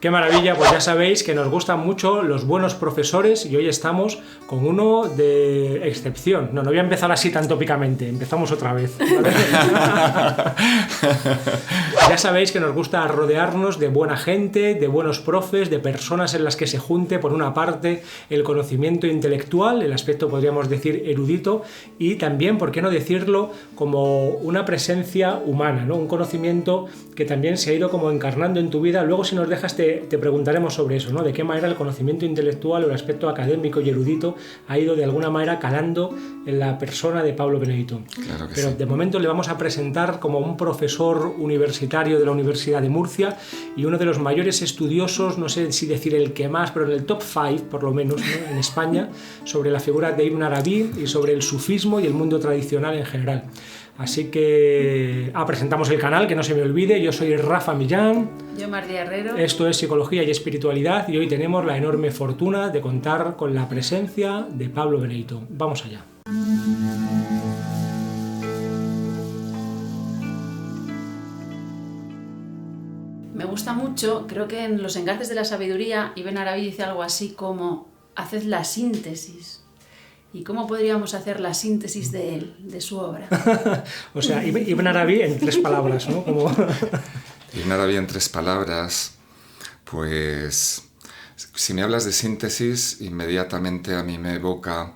Qué maravilla, pues ya sabéis que nos gustan mucho los buenos profesores y hoy estamos con uno de excepción. No voy a empezar así tan tópicamente, empezamos otra vez, ¿vale? Ya sabéis que nos gusta rodearnos de buena gente, de buenos profes, de personas en las que se junte, por una parte, el conocimiento intelectual, el aspecto, podríamos decir, erudito, y también, por qué no decirlo, como una presencia humana, ¿no? Un conocimiento que también se ha ido como encarnando en tu vida. Luego, si nos dejas, te preguntaremos sobre eso, ¿no? De qué manera el conocimiento intelectual o el aspecto académico y erudito ha ido de alguna manera calando en la persona de Pablo Benedito. Claro que Pero sí. de momento le vamos a presentar como un profesor universitario de la Universidad de Murcia y uno de los mayores estudiosos, no sé si decir el que más, pero en el top 5 por lo menos, ¿no? En España, sobre la figura de Ibn Arabi y sobre el sufismo y el mundo tradicional en general. Así que presentamos el canal, que no se me olvide. Yo soy Rafa Millán. Yo, Mardia Herrero. Esto es Psicología y Espiritualidad y hoy tenemos la enorme fortuna de contar con la presencia de Pablo Benedito. Vamos allá. Me gusta mucho, creo que en Los engarces de la sabiduría Ibn Arabi dice algo así como: haced la síntesis. ¿Y cómo podríamos hacer la síntesis de él, de su obra? O sea, Ibn Arabi en 3 palabras, ¿no? Como... Ibn Arabi en 3 palabras, pues si me hablas de síntesis, inmediatamente a mí me evoca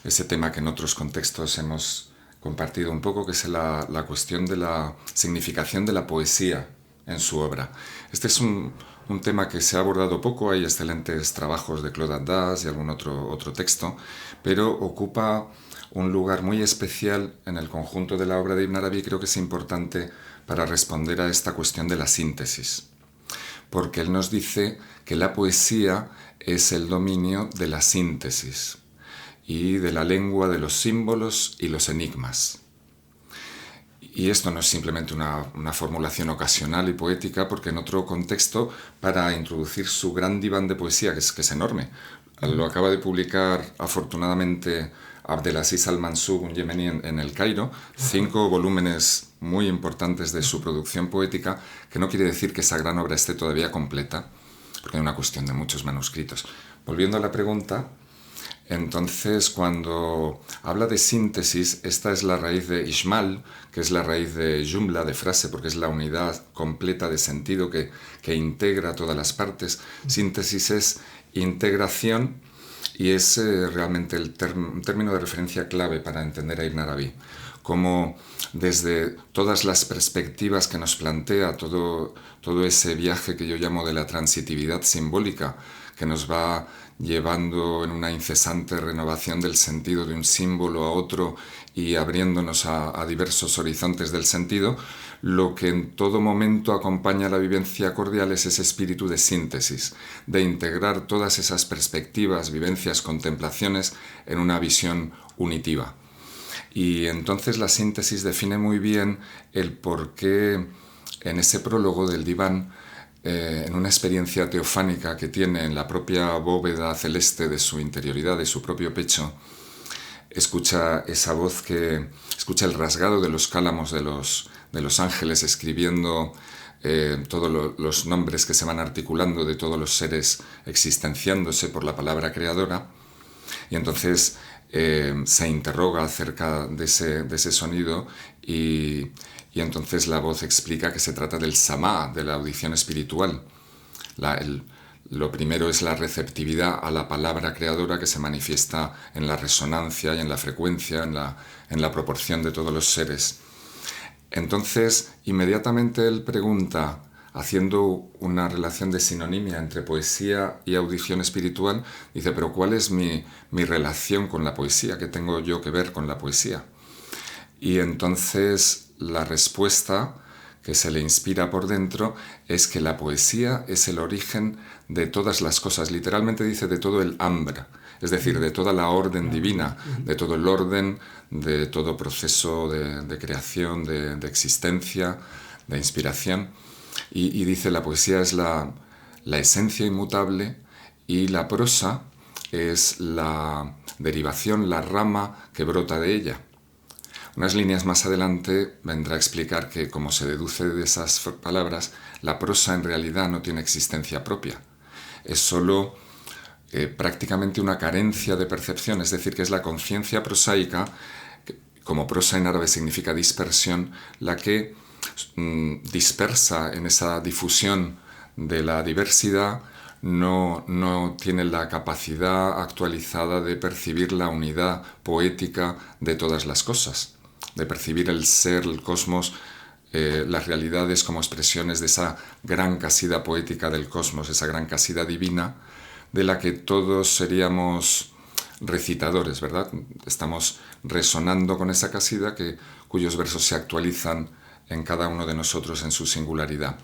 ese tema que en otros contextos hemos compartido un poco, que es la cuestión de la significación de la poesía en su obra. Este es un tema que se ha abordado poco, hay excelentes trabajos de Claude Haddad y algún otro texto, pero ocupa un lugar muy especial en el conjunto de la obra de Ibn Arabi. Creo que es importante para responder a esta cuestión de la síntesis, porque él nos dice que la poesía es el dominio de la síntesis y de la lengua de los símbolos y los enigmas. Y esto no es simplemente una formulación ocasional y poética, porque en otro contexto, para introducir su gran diván de poesía, que es enorme, lo acaba de publicar afortunadamente Abdelaziz Al-Mansur, un yemení, en El Cairo, 5 volúmenes muy importantes de su producción poética, que no quiere decir que esa gran obra esté todavía completa, porque hay una cuestión de muchos manuscritos. Volviendo a la pregunta, entonces, cuando habla de síntesis, esta es la raíz de Ishmal, que es la raíz de Jumla, de frase, porque es la unidad completa de sentido que integra todas las partes. Síntesis es integración y es realmente un término de referencia clave para entender a Ibn Arabi. Como desde todas las perspectivas que nos plantea, todo ese viaje que yo llamo de la transitividad simbólica, que nos va llevando en una incesante renovación del sentido de un símbolo a otro y abriéndonos a diversos horizontes del sentido, lo que en todo momento acompaña la vivencia cordial es ese espíritu de síntesis, de integrar todas esas perspectivas, vivencias, contemplaciones en una visión unitiva. Y entonces la síntesis define muy bien el por qué en ese prólogo del diván, en una experiencia teofánica que tiene en la propia bóveda celeste de su interioridad, de su propio pecho, escucha esa voz escucha el rasgado de los cálamos de los ángeles escribiendo todos los nombres que se van articulando de todos los seres existenciándose por la palabra creadora, y entonces se interroga acerca de ese sonido y entonces la voz explica que se trata del samá, de la audición espiritual. Lo primero es la receptividad a la palabra creadora, que se manifiesta en la resonancia y en la frecuencia, en la proporción de todos los seres. Entonces, inmediatamente él pregunta, haciendo una relación de sinonimia entre poesía y audición espiritual, dice: ¿pero cuál es mi relación con la poesía? ¿Qué tengo yo que ver con la poesía? Y entonces la respuesta que se le inspira por dentro es que la poesía es el origen de todas las cosas. Literalmente dice de todo el ambra, es decir, de toda la orden divina, de todo el orden, de todo proceso de creación, de existencia, de inspiración. Y dice: la poesía es la esencia inmutable y la prosa es la derivación, la rama que brota de ella. Unas líneas más adelante vendrá a explicar que, como se deduce de esas palabras, la prosa en realidad no tiene existencia propia. Es solo prácticamente una carencia de percepción, es decir, que es la conciencia prosaica, como prosa en árabe significa dispersión, la que dispersa en esa difusión de la diversidad, no tiene la capacidad actualizada de percibir la unidad poética de todas las cosas, de percibir el ser, el cosmos, las realidades como expresiones de esa gran casida poética del cosmos, esa gran casida divina, de la que todos seríamos recitadores, ¿verdad? Estamos resonando con esa casida cuyos versos se actualizan en cada uno de nosotros en su singularidad.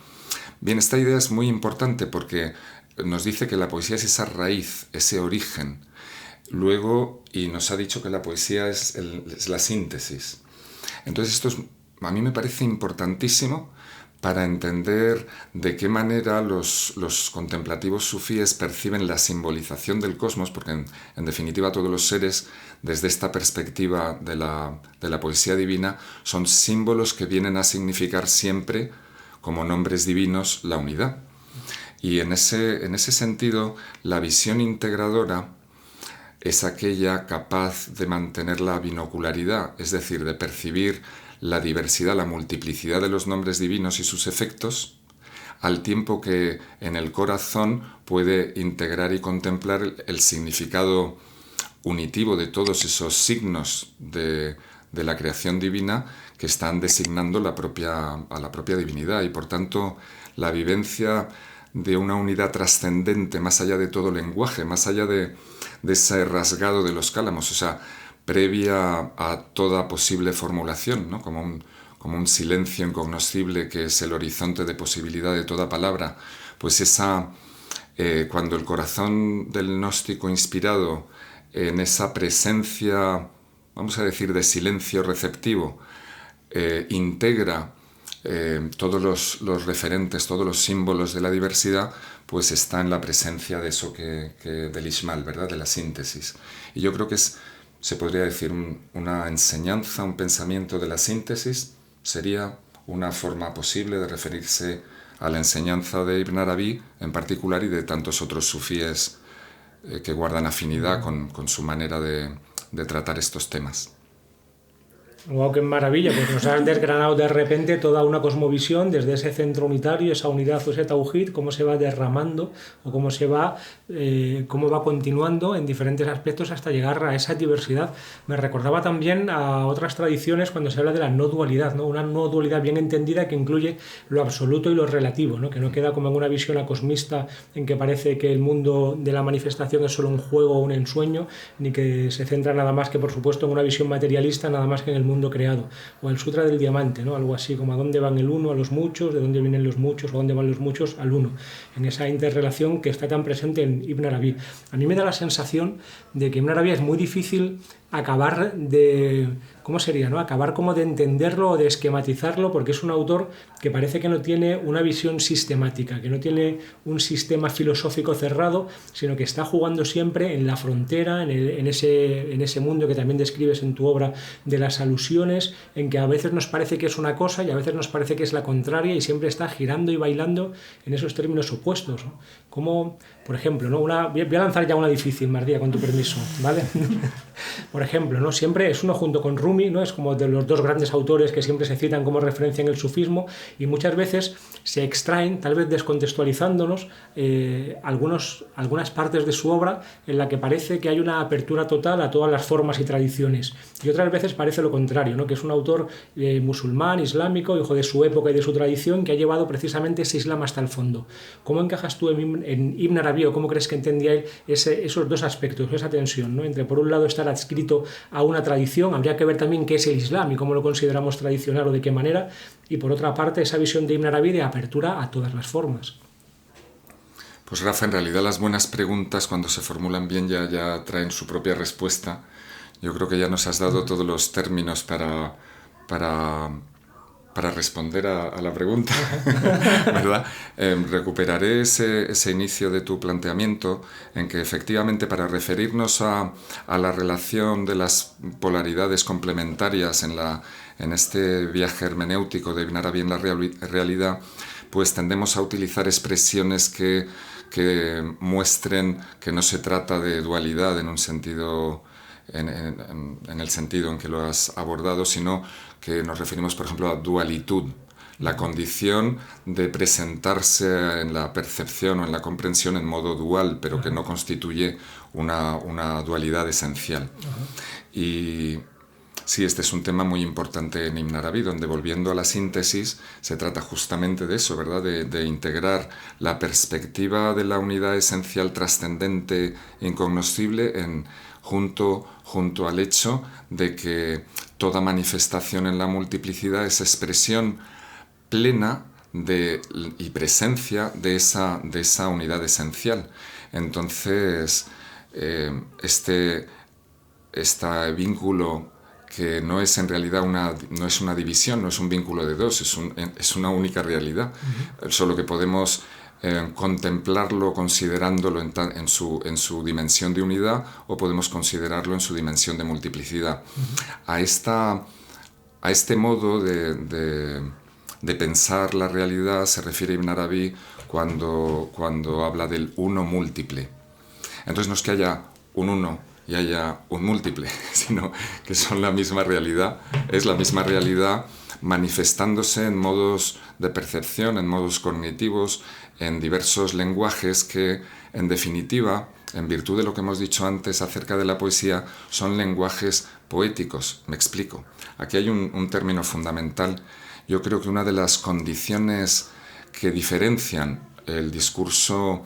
Bien, esta idea es muy importante porque nos dice que la poesía es esa raíz, ese origen. Luego, y nos ha dicho que la poesía es la síntesis. Entonces esto a mí me parece importantísimo para entender de qué manera los contemplativos sufíes perciben la simbolización del cosmos, porque en definitiva todos los seres, desde esta perspectiva de la poesía divina, son símbolos que vienen a significar siempre, como nombres divinos, la unidad. Y en ese sentido, la visión integradora es aquella capaz de mantener la binocularidad, es decir, de percibir la diversidad, la multiplicidad de los nombres divinos y sus efectos, al tiempo que en el corazón puede integrar y contemplar el significado unitivo de todos esos signos de la creación divina que están designando a la propia divinidad, y por tanto la vivencia de una unidad trascendente más allá de todo lenguaje, más allá de ese rasgado de los cálamos, o sea, previa a toda posible formulación, ¿no? como un silencio incognoscible que es el horizonte de posibilidad de toda palabra, pues cuando el corazón del gnóstico inspirado en esa presencia, vamos a decir, de silencio receptivo, integra todos los referentes, todos los símbolos de la diversidad, pues está en la presencia de eso del Ishmal, ¿verdad? De la síntesis. Y yo creo que se podría decir una enseñanza, un pensamiento de la síntesis, sería una forma posible de referirse a la enseñanza de Ibn Arabi en particular y de tantos otros sufíes que guardan afinidad con su manera de tratar estos temas. Wow, qué maravilla, pues nos has desgranado de repente toda una cosmovisión desde ese centro unitario, esa unidad o ese tauhid, cómo se va derramando o cómo va continuando en diferentes aspectos hasta llegar a esa diversidad. Me recordaba también a otras tradiciones cuando se habla de la no dualidad, ¿no? Una no dualidad bien entendida que incluye lo absoluto y lo relativo, ¿no? Que no queda como en una visión acosmista en que parece que el mundo de la manifestación es solo un juego o un ensueño, ni que se centra nada más que, por supuesto, en una visión materialista, nada más que en el mundo creado, o el Sutra del Diamante, ¿no? Algo así como a dónde van el uno a los muchos, de dónde vienen los muchos, o dónde van los muchos al uno, en esa interrelación que está tan presente en Ibn Arabi. A mí me da la sensación de que Ibn Arabi es muy difícil acabar de, ¿cómo sería, no? Acabar como de entenderlo o de esquematizarlo, porque es un autor que parece que no tiene una visión sistemática, que no tiene un sistema filosófico cerrado, sino que está jugando siempre en la frontera, en ese mundo que también describes en tu obra de las alusiones, en que a veces nos parece que es una cosa y a veces nos parece que es la contraria, y siempre está girando y bailando en esos términos opuestos, ¿no? Como, por ejemplo, ¿no? Voy a lanzar ya una difícil, Mardía, con tu permiso, ¿vale? Por ejemplo, ¿no? Siempre es uno junto con Rumi, ¿no? Es como de los dos grandes autores que siempre se citan como referencia en el sufismo, y muchas veces se extraen, tal vez descontextualizándonos, algunas partes de su obra en la que parece que hay una apertura total a todas las formas y tradiciones, y otras veces parece lo contrario, ¿no? Que es un autor musulmán, islámico, hijo de su época y de su tradición, que ha llevado precisamente ese islam hasta el fondo. ¿Cómo encajas tú en Ibn Arabi, o cómo crees que entendía él esos dos aspectos, esa tensión, ¿no? Entre, por un lado, estar adscrito a una tradición, habría que ver también qué es el islam y cómo lo consideramos tradicional o de qué manera, y por otra parte esa visión de Ibn Arabi de apertura a todas las formas? Pues Rafa, en realidad las buenas preguntas, cuando se formulan bien, ya traen su propia respuesta. Yo creo que ya nos has dado todos los términos para para responder a la pregunta, ¿verdad? Recuperaré ese inicio de tu planteamiento en que efectivamente para referirnos a la relación de las polaridades complementarias en este viaje hermenéutico de Ibn Arabi en la realidad, pues tendemos a utilizar expresiones que muestren que no se trata de dualidad en un sentido, en el sentido en que lo has abordado, sino que nos referimos, por ejemplo, a dualitud, la condición de presentarse en la percepción o en la comprensión en modo dual, pero que no constituye una dualidad esencial. Y sí, este es un tema muy importante en Ibn Arabi, donde, volviendo a la síntesis, se trata justamente de eso, ¿verdad? De integrar la perspectiva de la unidad esencial trascendente e incognoscible junto al hecho de que toda manifestación en la multiplicidad es expresión plena y presencia de esa unidad esencial. Entonces, este vínculo, que no es en realidad no es una división, no es un vínculo de dos, es una única realidad, solo que podemos contemplarlo considerándolo en su dimensión de unidad, o podemos considerarlo en su dimensión de multiplicidad. A este modo de pensar la realidad se refiere Ibn Arabi cuando habla del uno múltiple. Entonces no es que haya un uno y haya un múltiple, sino que son la misma realidad, es la misma realidad manifestándose en modos de percepción, en modos cognitivos, en diversos lenguajes que, en definitiva, en virtud de lo que hemos dicho antes acerca de la poesía, son lenguajes poéticos. Me explico. Aquí hay un término fundamental. Yo creo que una de las condiciones que diferencian el discurso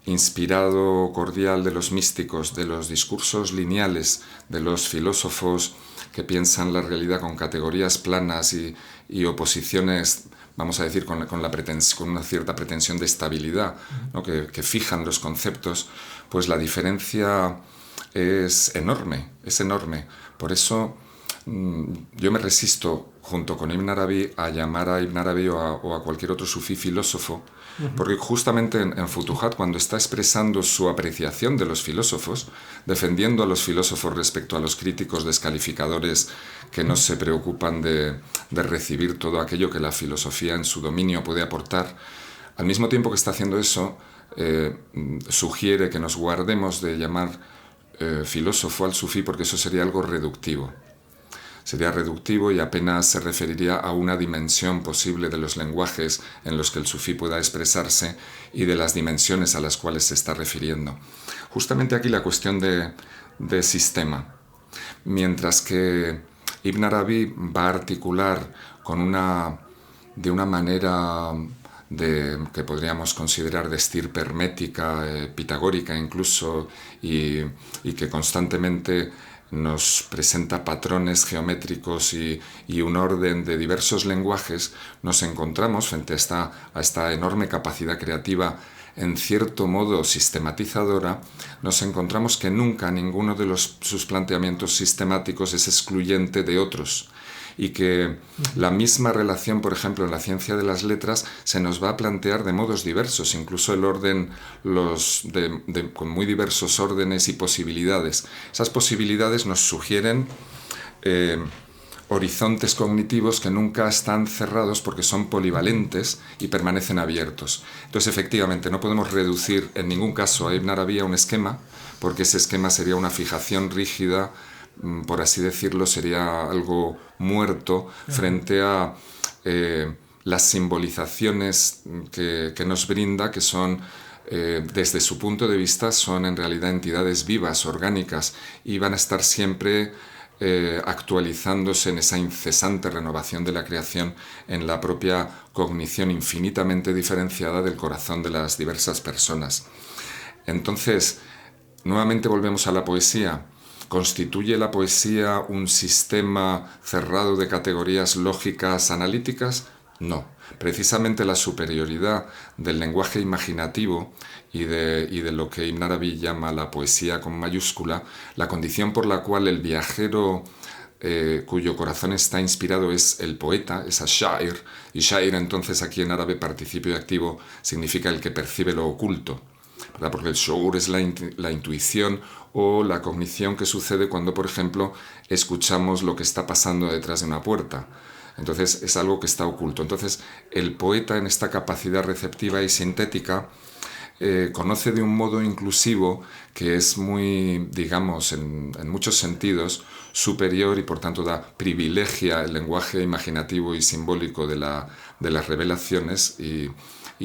inspirado, cordial de los místicos, de los discursos lineales de los filósofos que piensan la realidad con categorías planas y oposiciones, vamos a decir, con una cierta pretensión de estabilidad, ¿no? que fijan los conceptos, pues la diferencia es enorme, es enorme. Por eso yo me resisto, junto con Ibn Arabi, a llamar a Ibn Arabi o a cualquier otro sufí filósofo, porque justamente en Futuhat, cuando está expresando su apreciación de los filósofos, defendiendo a los filósofos respecto a los críticos descalificadores que no se preocupan de recibir todo aquello que la filosofía en su dominio puede aportar, al mismo tiempo que está haciendo eso, sugiere que nos guardemos de llamar filósofo al sufí, porque eso sería algo reductivo. Sería reductivo y apenas se referiría a una dimensión posible de los lenguajes en los que el sufí pueda expresarse y de las dimensiones a las cuales se está refiriendo. Justamente aquí la cuestión de sistema. Mientras que Ibn Arabi va a articular de una manera que podríamos considerar de estirpe hermética, pitagórica incluso, y que constantemente nos presenta patrones geométricos y un orden de diversos lenguajes, nos encontramos frente a esta enorme capacidad creativa, en cierto modo sistematizadora, nos encontramos que nunca ninguno de sus planteamientos sistemáticos es excluyente de otros, y que la misma relación, por ejemplo, en la ciencia de las letras, se nos va a plantear de modos diversos, incluso el orden, con muy diversos órdenes y posibilidades. Esas posibilidades nos sugieren horizontes cognitivos que nunca están cerrados porque son polivalentes y permanecen abiertos. Entonces, efectivamente, no podemos reducir en ningún caso a Ibn Arabi a un esquema, porque ese esquema sería una fijación rígida, por así decirlo, sería algo muerto frente a las simbolizaciones que nos brinda, que son, desde su punto de vista, son en realidad entidades vivas, orgánicas, y van a estar siempre actualizándose en esa incesante renovación de la creación, en la propia cognición infinitamente diferenciada del corazón de las diversas personas. Entonces, nuevamente volvemos a la poesía. ¿Constituye la poesía un sistema cerrado de categorías lógicas analíticas? No. Precisamente la superioridad del lenguaje imaginativo y de lo que Ibn Arabi llama la poesía con mayúscula, la condición por la cual el viajero cuyo corazón está inspirado es el poeta, es ash-sha'ir, y sha'ir entonces aquí en árabe participio activo significa el que percibe lo oculto, ¿verdad? Porque el shu'ur es la intuición o la cognición que sucede cuando, por ejemplo, escuchamos lo que está pasando detrás de una puerta. Entonces es algo que está oculto. Entonces el poeta, en esta capacidad receptiva y sintética, conoce de un modo inclusivo que es muy, digamos, en muchos sentidos superior y por tanto privilegia el lenguaje imaginativo y simbólico de las revelaciones y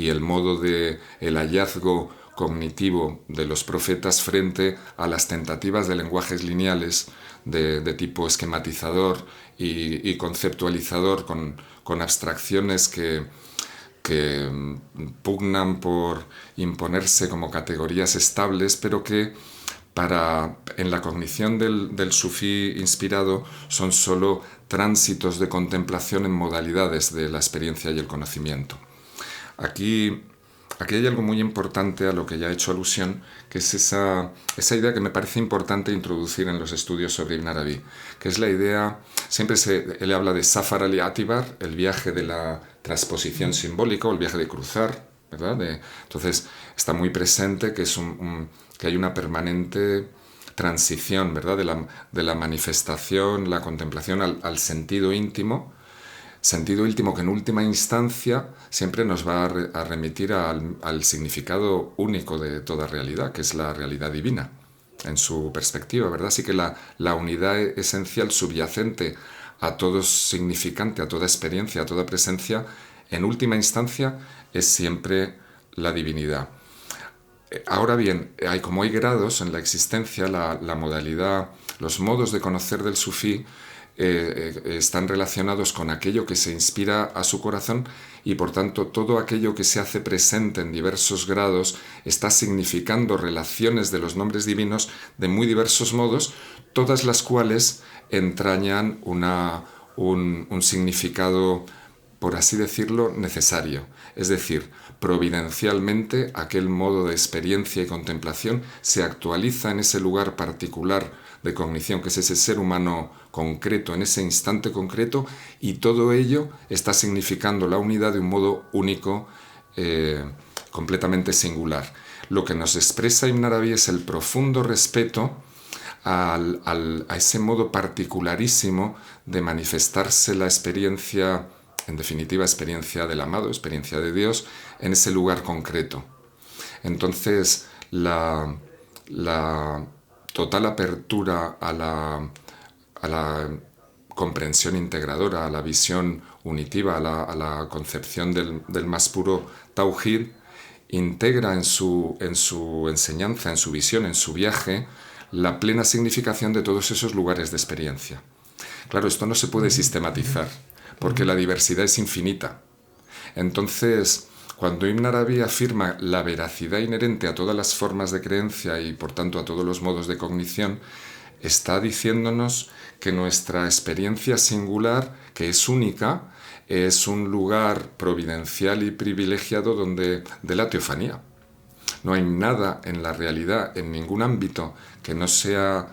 el modo de el hallazgo cognitivo de los profetas frente a las tentativas de lenguajes lineales de tipo esquematizador y conceptualizador con abstracciones que pugnan por imponerse como categorías estables, pero que en la cognición del sufí inspirado son solo tránsitos de contemplación en modalidades de la experiencia y el conocimiento. Aquí hay algo muy importante a lo que ya he hecho alusión, que es esa idea que me parece importante introducir en los estudios sobre Ibn Arabi, que es la idea, él habla de Safar al-I'tibar, el viaje de la transposición simbólica, o el viaje de cruzar, ¿verdad? Entonces está muy presente que, que hay una permanente transición, ¿verdad? De la manifestación, la contemplación al sentido íntimo que en última instancia siempre nos va a remitir al significado único de toda realidad, que es la realidad divina, en su perspectiva, ¿verdad? Así que la unidad esencial subyacente a todo significante, a toda experiencia, a toda presencia, en última instancia es siempre la divinidad. Ahora bien, como hay grados en la existencia, la modalidad, los modos de conocer del sufí están relacionados con aquello que se inspira a su corazón y por tanto todo aquello que se hace presente en diversos grados está significando relaciones de los nombres divinos de muy diversos modos, todas las cuales entrañan un significado, por así decirlo, necesario. Es decir, providencialmente aquel modo de experiencia y contemplación se actualiza en ese lugar particular de cognición, que es ese ser humano concreto, en ese instante concreto, y todo ello está significando la unidad de un modo único, completamente singular. Lo que nos expresa Ibn Arabi es el profundo respeto a ese modo particularísimo de manifestarse la experiencia, en definitiva, experiencia del amado, experiencia de Dios, en ese lugar concreto. Entonces, la total apertura a la comprensión integradora, a la visión unitiva, a la concepción del más puro Tawhid, integra en su enseñanza, en su visión, en su viaje, la plena significación de todos esos lugares de experiencia. Claro, esto no se puede sistematizar, porque la diversidad es infinita. Entonces, cuando Ibn Arabi afirma la veracidad inherente a todas las formas de creencia y por tanto a todos los modos de cognición, está diciéndonos que nuestra experiencia singular, que es única, es un lugar providencial y privilegiado de la teofanía. No hay nada en la realidad, en ningún ámbito, que no sea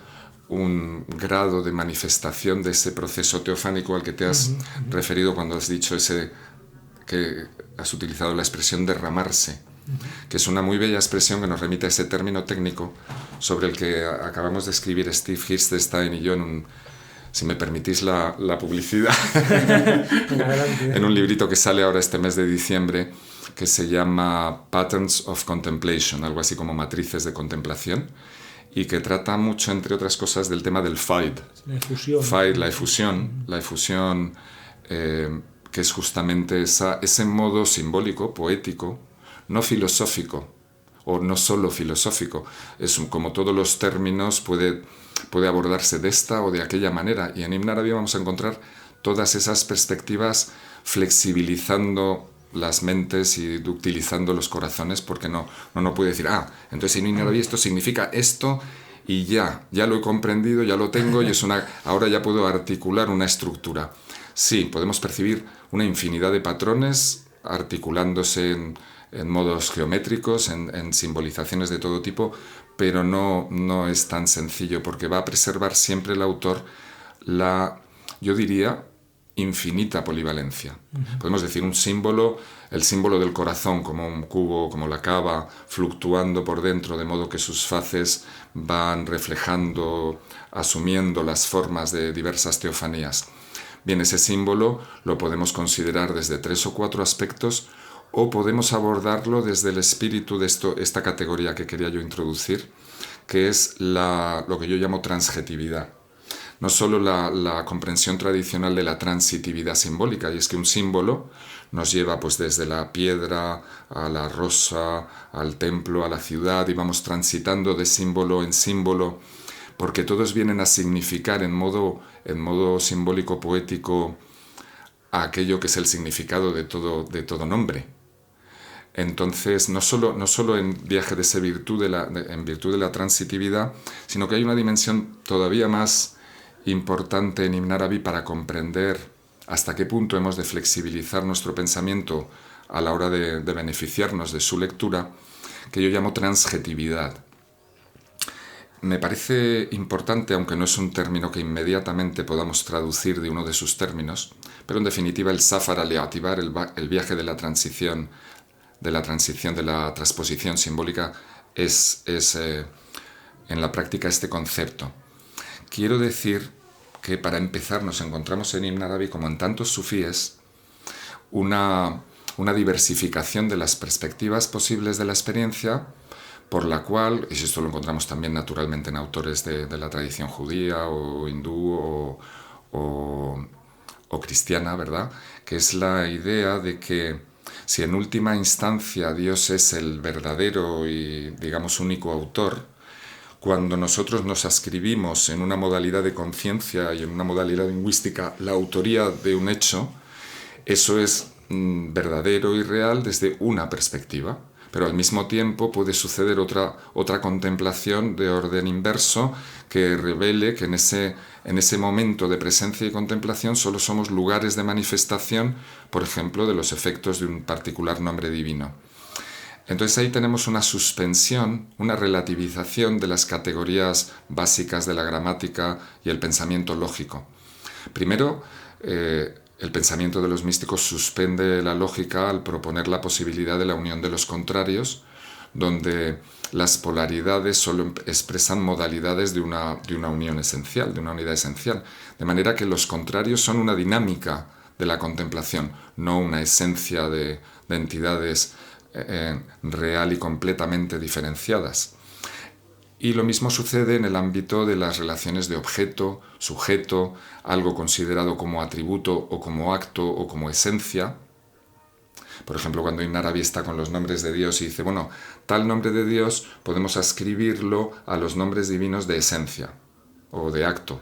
un grado de manifestación de ese proceso teofánico al que te has referido cuando has dicho que has utilizado la expresión derramarse, que es una muy bella expresión que nos remite a ese término técnico sobre el que acabamos de escribir Steve Hirstenstein y yo si me permitís la publicidad, en un librito que sale ahora este mes de diciembre, que se llama Patterns of Contemplation, algo así como matrices de contemplación, y que trata mucho, entre otras cosas, del tema del faid. La efusión, que es justamente ese modo simbólico, poético, no filosófico, o no solo filosófico. Como todos los términos, puede abordarse de esta o de aquella manera. Y en Ibn Arabi vamos a encontrar todas esas perspectivas flexibilizando las mentes y ductilizando los corazones, porque no puede decir, entonces en Ibn Arabi esto significa esto y ya lo he comprendido, ya lo tengo y ahora ya puedo articular una estructura. Sí, podemos percibir una infinidad de patrones articulándose en modos geométricos, en simbolizaciones de todo tipo, pero no es tan sencillo, porque va a preservar siempre el autor la yo diría, infinita polivalencia. Podemos decir un símbolo, el símbolo del corazón, como un cubo, como la cava, fluctuando por dentro, de modo que sus faces van reflejando, asumiendo las formas de diversas teofanías. Bien, ese símbolo lo podemos considerar desde 3 o 4 aspectos, o podemos abordarlo desde el espíritu de esta categoría que quería yo introducir, que es lo que yo llamo transjetividad. No solo la comprensión tradicional de la transitividad simbólica, y es que un símbolo nos lleva pues desde la piedra a la rosa, al templo, a la ciudad, y vamos transitando de símbolo en símbolo, porque todos vienen a significar en modo simbólico poético aquello que es el significado de todo nombre. Entonces, no solo en viaje de esa virtud en virtud de la transitividad, sino que hay una dimensión todavía más importante en Ibn Arabi para comprender hasta qué punto hemos de flexibilizar nuestro pensamiento a la hora de beneficiarnos de su lectura, que yo llamo transjetividad. Me parece importante, aunque no es un término que inmediatamente podamos traducir de uno de sus términos, pero en definitiva el safar al-i'tibar, el viaje de la transición, de la transposición simbólica, es en la práctica este concepto. Quiero decir que para empezar nos encontramos en Ibn Arabi, como en tantos sufíes, una diversificación de las perspectivas posibles de la experiencia, por la cual, y esto lo encontramos también naturalmente en autores de la tradición judía o hindú o cristiana, ¿verdad?, que es la idea de que si en última instancia Dios es el verdadero y, digamos, único autor, cuando nosotros nos ascribimos en una modalidad de conciencia y en una modalidad lingüística la autoría de un hecho, eso es verdadero y real desde una perspectiva. Pero al mismo tiempo puede suceder otra contemplación de orden inverso que revele que en ese momento de presencia y contemplación solo somos lugares de manifestación, por ejemplo, de los efectos de un particular nombre divino. Entonces ahí tenemos una suspensión, una relativización de las categorías básicas de la gramática y el pensamiento lógico. Primero, el pensamiento de los místicos suspende la lógica al proponer la posibilidad de la unión de los contrarios, donde las polaridades solo expresan modalidades de una unión esencial, de una unidad esencial. De manera que los contrarios son una dinámica de la contemplación, no una esencia de entidades real y completamente diferenciadas. Y lo mismo sucede en el ámbito de las relaciones de objeto, sujeto, algo considerado como atributo o como acto o como esencia. Por ejemplo, cuando Ibn Arabi está con los nombres de Dios y dice, bueno, tal nombre de Dios podemos ascribirlo a los nombres divinos de esencia o de acto,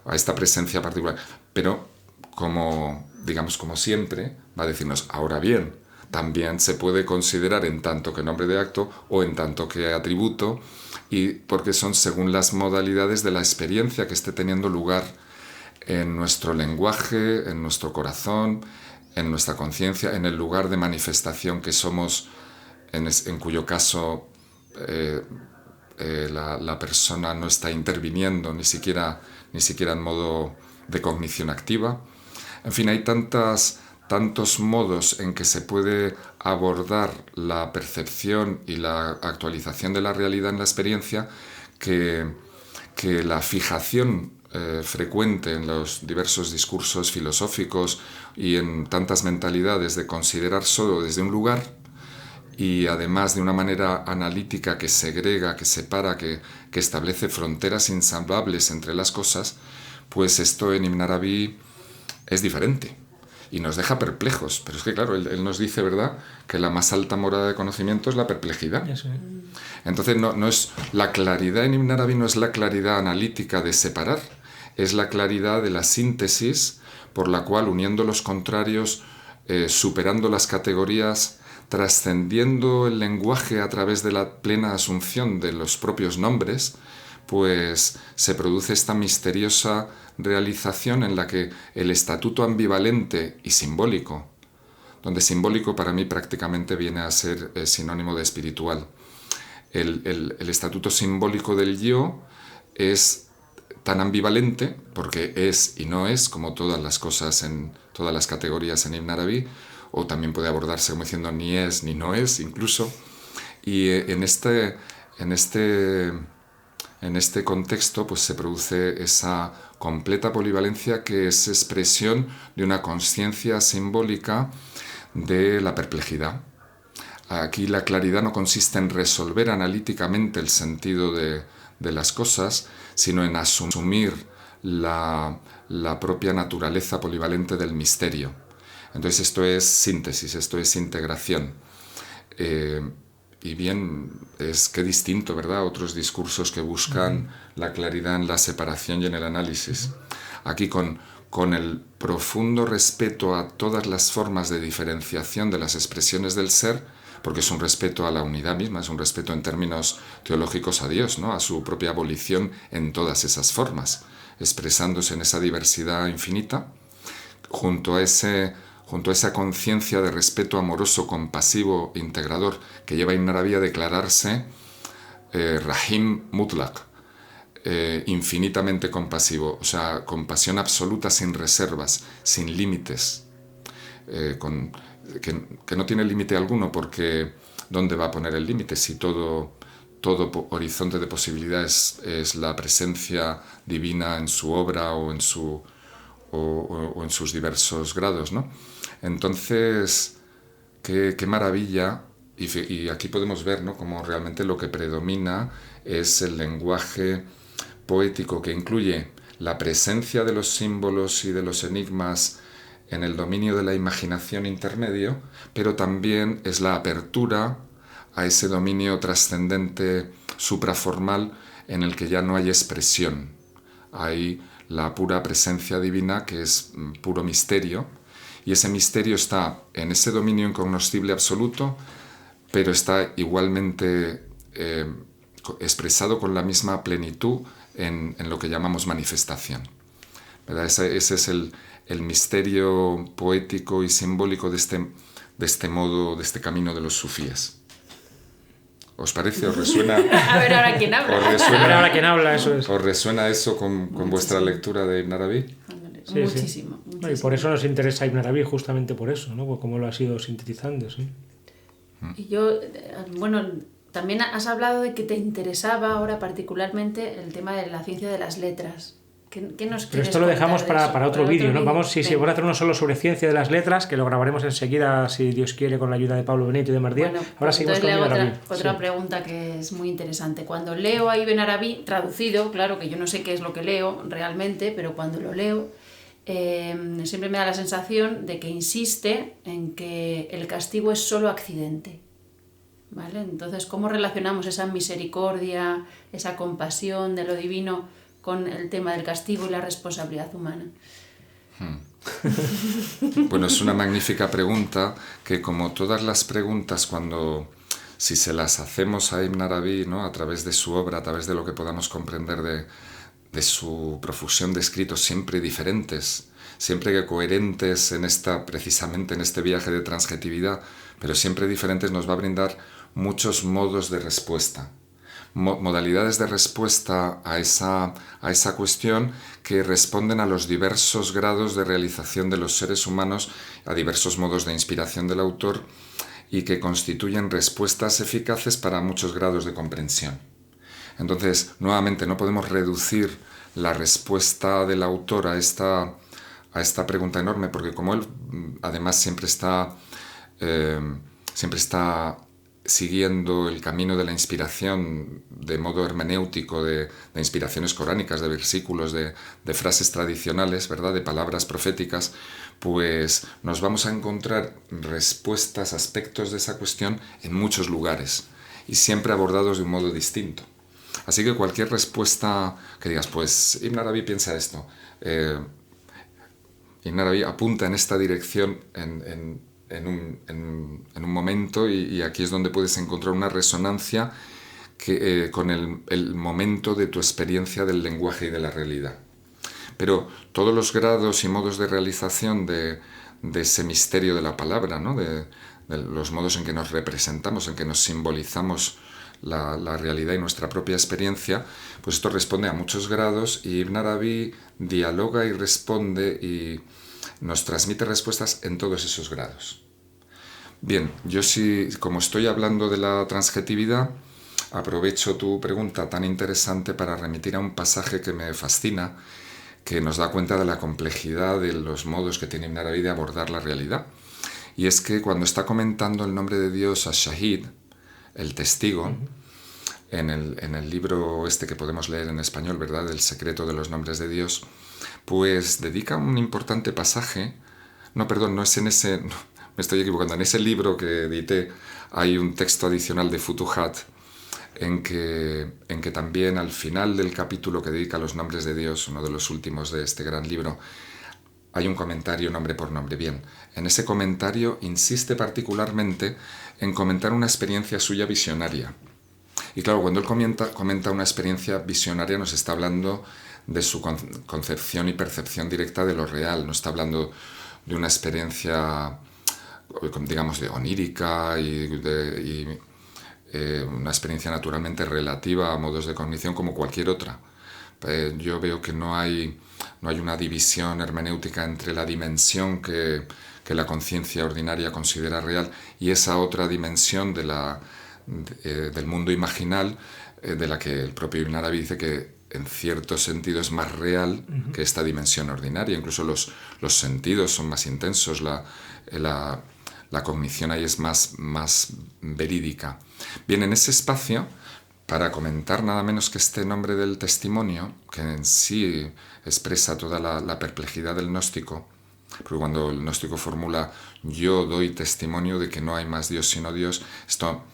a esta presencia particular. Pero, como siempre, va a decirnos, ahora bien, también se puede considerar en tanto que nombre de acto o en tanto que atributo, y porque son según las modalidades de la experiencia que esté teniendo lugar en nuestro lenguaje, en nuestro corazón, en nuestra conciencia, en el lugar de manifestación que somos, en cuyo caso la persona no está interviniendo ni siquiera en modo de cognición activa. En fin, hay tantos modos en que se puede abordar la percepción y la actualización de la realidad en la experiencia que la fijación frecuente en los diversos discursos filosóficos y en tantas mentalidades de considerar solo desde un lugar y además de una manera analítica que segrega, que separa, que establece fronteras insalvables entre las cosas, pues esto en Ibn Arabi es diferente. Y nos deja perplejos. Pero es que, claro, él nos dice, ¿verdad?, que la más alta morada de conocimiento es la perplejidad. Eso. Entonces, no es la claridad en Ibn Arabi no es la claridad analítica de separar, es la claridad de la síntesis por la cual, uniendo los contrarios, superando las categorías, trascendiendo el lenguaje a través de la plena asunción de los propios nombres, pues se produce esta misteriosa realización en la que el estatuto ambivalente y simbólico, donde simbólico para mí prácticamente viene a ser sinónimo de espiritual, el estatuto simbólico del yo es tan ambivalente, porque es y no es, como todas las cosas en todas las categorías en Ibn Arabi, o también puede abordarse como diciendo ni es ni no es, incluso. Y en este contexto pues se produce esa completa polivalencia que es expresión de una consciencia simbólica de la perplejidad. Aquí la claridad no consiste en resolver analíticamente el sentido de las cosas, sino en asumir la propia naturaleza polivalente del misterio. Entonces esto es síntesis, esto es integración. Y bien, es que distinto, ¿verdad? Otros discursos que buscan la claridad en la separación y en el análisis. Aquí con el profundo respeto a todas las formas de diferenciación de las expresiones del ser, porque es un respeto a la unidad misma, es un respeto en términos teológicos a Dios, ¿no? A su propia abolición en todas esas formas, expresándose en esa diversidad infinita, junto a esa conciencia de respeto amoroso, compasivo, integrador, que lleva a Ibn Arabi a declararse Rahim Mutlaq, infinitamente compasivo, o sea, compasión absoluta sin reservas, sin límites, que no tiene límite alguno, porque ¿dónde va a poner el límite si todo horizonte de posibilidades es la presencia divina en su obra o en sus diversos grados, ¿no? Entonces, qué maravilla, y aquí podemos ver, ¿no?, cómo realmente lo que predomina es el lenguaje poético que incluye la presencia de los símbolos y de los enigmas en el dominio de la imaginación intermedio, pero también es la apertura a ese dominio trascendente supraformal en el que ya no hay expresión. Hay la pura presencia divina, que es puro misterio, y ese misterio está en ese dominio incognoscible absoluto, pero está igualmente expresado con la misma plenitud en lo que llamamos manifestación, ¿verdad? Ese es el misterio poético y simbólico de este modo, de este camino de los sufíes. ¿Os parece? ¿Os resuena? A ver ahora quién habla. Ahora quién habla, eso es. ¿Os resuena eso con vuestra lectura de Ibn Arabi? Sí, muchísimo. Y por eso nos interesa Ibn Arabi, justamente por eso, ¿no? Por cómo lo has ido sintetizando, sí. Y yo, bueno, también has hablado de que te interesaba ahora particularmente el tema de la ciencia de las letras. ¿Qué nos Pero esto lo dejamos para otro vídeo, ¿no? Vamos, sí, voy a hacer uno solo sobre ciencia de las letras, que lo grabaremos enseguida, si Dios quiere, con la ayuda de Pablo Benito y de Mardía. Bueno, ahora seguimos con Ibn Arabi. Otra pregunta que es muy interesante. Cuando leo a Ibn Arabi, traducido, claro que yo no sé qué es lo que leo realmente, pero cuando lo leo, siempre me da la sensación de que insiste en que el castigo es solo accidente. ¿Vale? Entonces, ¿cómo relacionamos esa misericordia, esa compasión de lo divino con el tema del castigo y la responsabilidad humana? Bueno, es una magnífica pregunta que, como todas las preguntas, si se las hacemos a Ibn Arabi, ¿no?, a través de su obra, a través de lo que podamos comprender de su profusión de escritos, siempre diferentes, siempre que coherentes precisamente en este viaje de transjetividad, pero siempre diferentes, nos va a brindar muchos modos de respuesta, modalidades de respuesta a esa cuestión que responden a los diversos grados de realización de los seres humanos, a diversos modos de inspiración del autor, y que constituyen respuestas eficaces para muchos grados de comprensión. Entonces, nuevamente, no podemos reducir la respuesta del autor a esta pregunta enorme, porque como él además siempre está siguiendo el camino de la inspiración de modo hermenéutico, de inspiraciones coránicas, de versículos, de frases tradicionales, ¿verdad?, de palabras proféticas, pues nos vamos a encontrar respuestas, aspectos de esa cuestión en muchos lugares y siempre abordados de un modo distinto. Así que cualquier respuesta que digas, pues Ibn Arabi piensa esto, Ibn Arabi apunta en esta dirección en un momento, y aquí es donde puedes encontrar una resonancia con el momento de tu experiencia del lenguaje y de la realidad. Pero todos los grados y modos de realización de ese misterio de la palabra, ¿no?, de los modos en que nos representamos, en que nos simbolizamos la realidad y nuestra propia experiencia, pues esto responde a muchos grados y Ibn Arabi dialoga y responde y nos transmite respuestas en todos esos grados. Bien, yo sí, como estoy hablando de la transjetividad, aprovecho tu pregunta tan interesante para remitir a un pasaje que me fascina, que nos da cuenta de la complejidad de los modos que tiene Ibn Arabi de abordar la realidad. Y es que cuando está comentando el nombre de Dios a Shahid, el testigo, en el libro este que podemos leer en español, ¿verdad?, El secreto de los nombres de Dios, pues dedica un importante pasaje. No, perdón, no es en ese... No, me estoy equivocando. En ese libro que edité hay un texto adicional de Futuhat en que también al final del capítulo que dedica a los nombres de Dios, uno de los últimos de este gran libro, hay un comentario nombre por nombre. Bien, en ese comentario insiste particularmente en comentar una experiencia suya visionaria. Y claro, cuando él comenta una experiencia visionaria nos está hablando de su concepción y percepción directa de lo real, no está hablando de una experiencia, digamos, de onírica y una experiencia naturalmente relativa a modos de cognición como cualquier otra. Yo veo que no hay una división hermenéutica entre la dimensión que la conciencia ordinaria considera real y esa otra dimensión del mundo imaginal, de la que el propio Ibn Arabi dice que en cierto sentido es más real que esta dimensión ordinaria. Incluso los sentidos son más intensos, la cognición ahí es más verídica. Bien, en ese espacio, para comentar nada menos que este nombre del testimonio, que en sí expresa toda la perplejidad del gnóstico, porque cuando el gnóstico formula yo doy testimonio de que no hay más Dios sino Dios, esto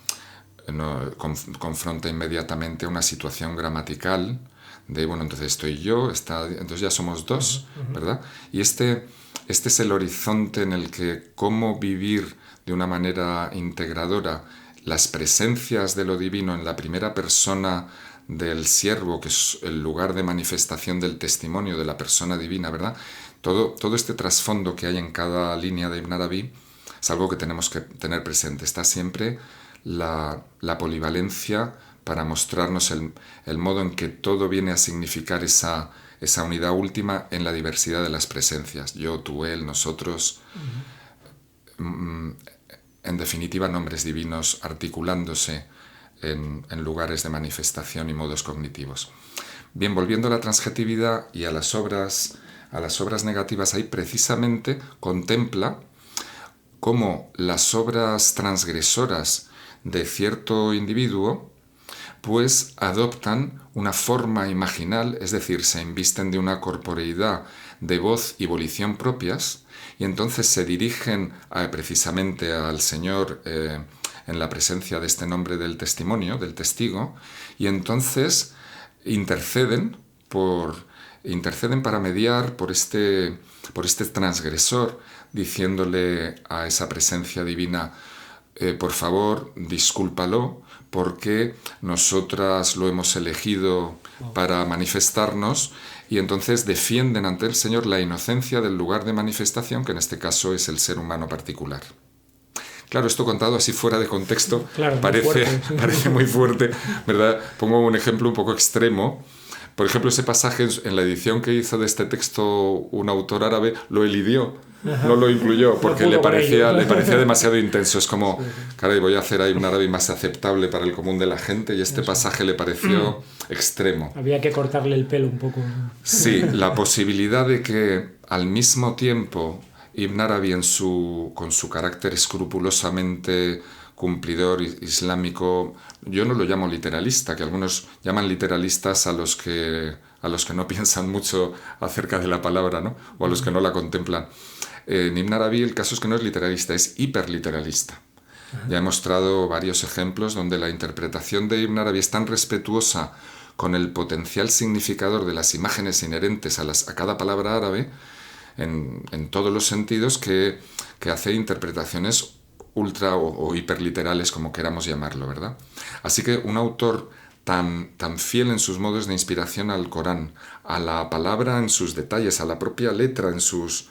confronta inmediatamente una situación gramatical de, bueno, entonces estoy yo, entonces ya somos dos, ¿verdad? Y este es el horizonte en el que cómo vivir de una manera integradora las presencias de lo divino en la primera persona del siervo, que es el lugar de manifestación del testimonio de la persona divina, ¿verdad? Todo este trasfondo que hay en cada línea de Ibn Arabi es algo que tenemos que tener presente. Está siempre la polivalencia para mostrarnos el modo en que todo viene a significar esa unidad última en la diversidad de las presencias. Yo, tú, él, nosotros. En definitiva, nombres divinos articulándose en lugares de manifestación y modos cognitivos. Bien, volviendo a la transjetividad y a las obras negativas, ahí precisamente contempla cómo las obras transgresoras de cierto individuo pues adoptan una forma imaginal, es decir, se invisten de una corporeidad de voz y volición propias, y entonces se dirigen precisamente al Señor en la presencia de este nombre del testimonio, del testigo, y entonces interceden para mediar por este transgresor, diciéndole a esa presencia divina, por favor, discúlpalo, porque nosotras lo hemos elegido para manifestarnos, y entonces defienden ante el Señor la inocencia del lugar de manifestación, que en este caso es el ser humano particular. Claro, esto contado así fuera de contexto, claro, parece muy fuerte, ¿verdad? Pongo un ejemplo un poco extremo. Por ejemplo, ese pasaje en la edición que hizo de este texto un autor árabe lo elidió, no lo incluyó, porque le parecía demasiado intenso. Es como, caray, voy a hacer ahí un árabe más aceptable para el común de la gente, y este pasaje le pareció extremo. Había que cortarle el pelo un poco. Sí, la posibilidad de que al mismo tiempo Ibn Arabi, con su carácter escrupulosamente cumplidor islámico, yo no lo llamo literalista, que algunos llaman literalistas a los que no piensan mucho acerca de la palabra, ¿no? O a los que no la contemplan. En Ibn Arabi el caso es que no es literalista, es hiperliteralista. Ya he mostrado varios ejemplos donde la interpretación de Ibn Arabi es tan respetuosa con el potencial significador de las imágenes inherentes a cada palabra árabe, en todos los sentidos, que hace interpretaciones ultra o hiperliterales, como queramos llamarlo, ¿verdad? Así que un autor tan fiel en sus modos de inspiración al Corán, a la palabra en sus detalles, a la propia letra en sus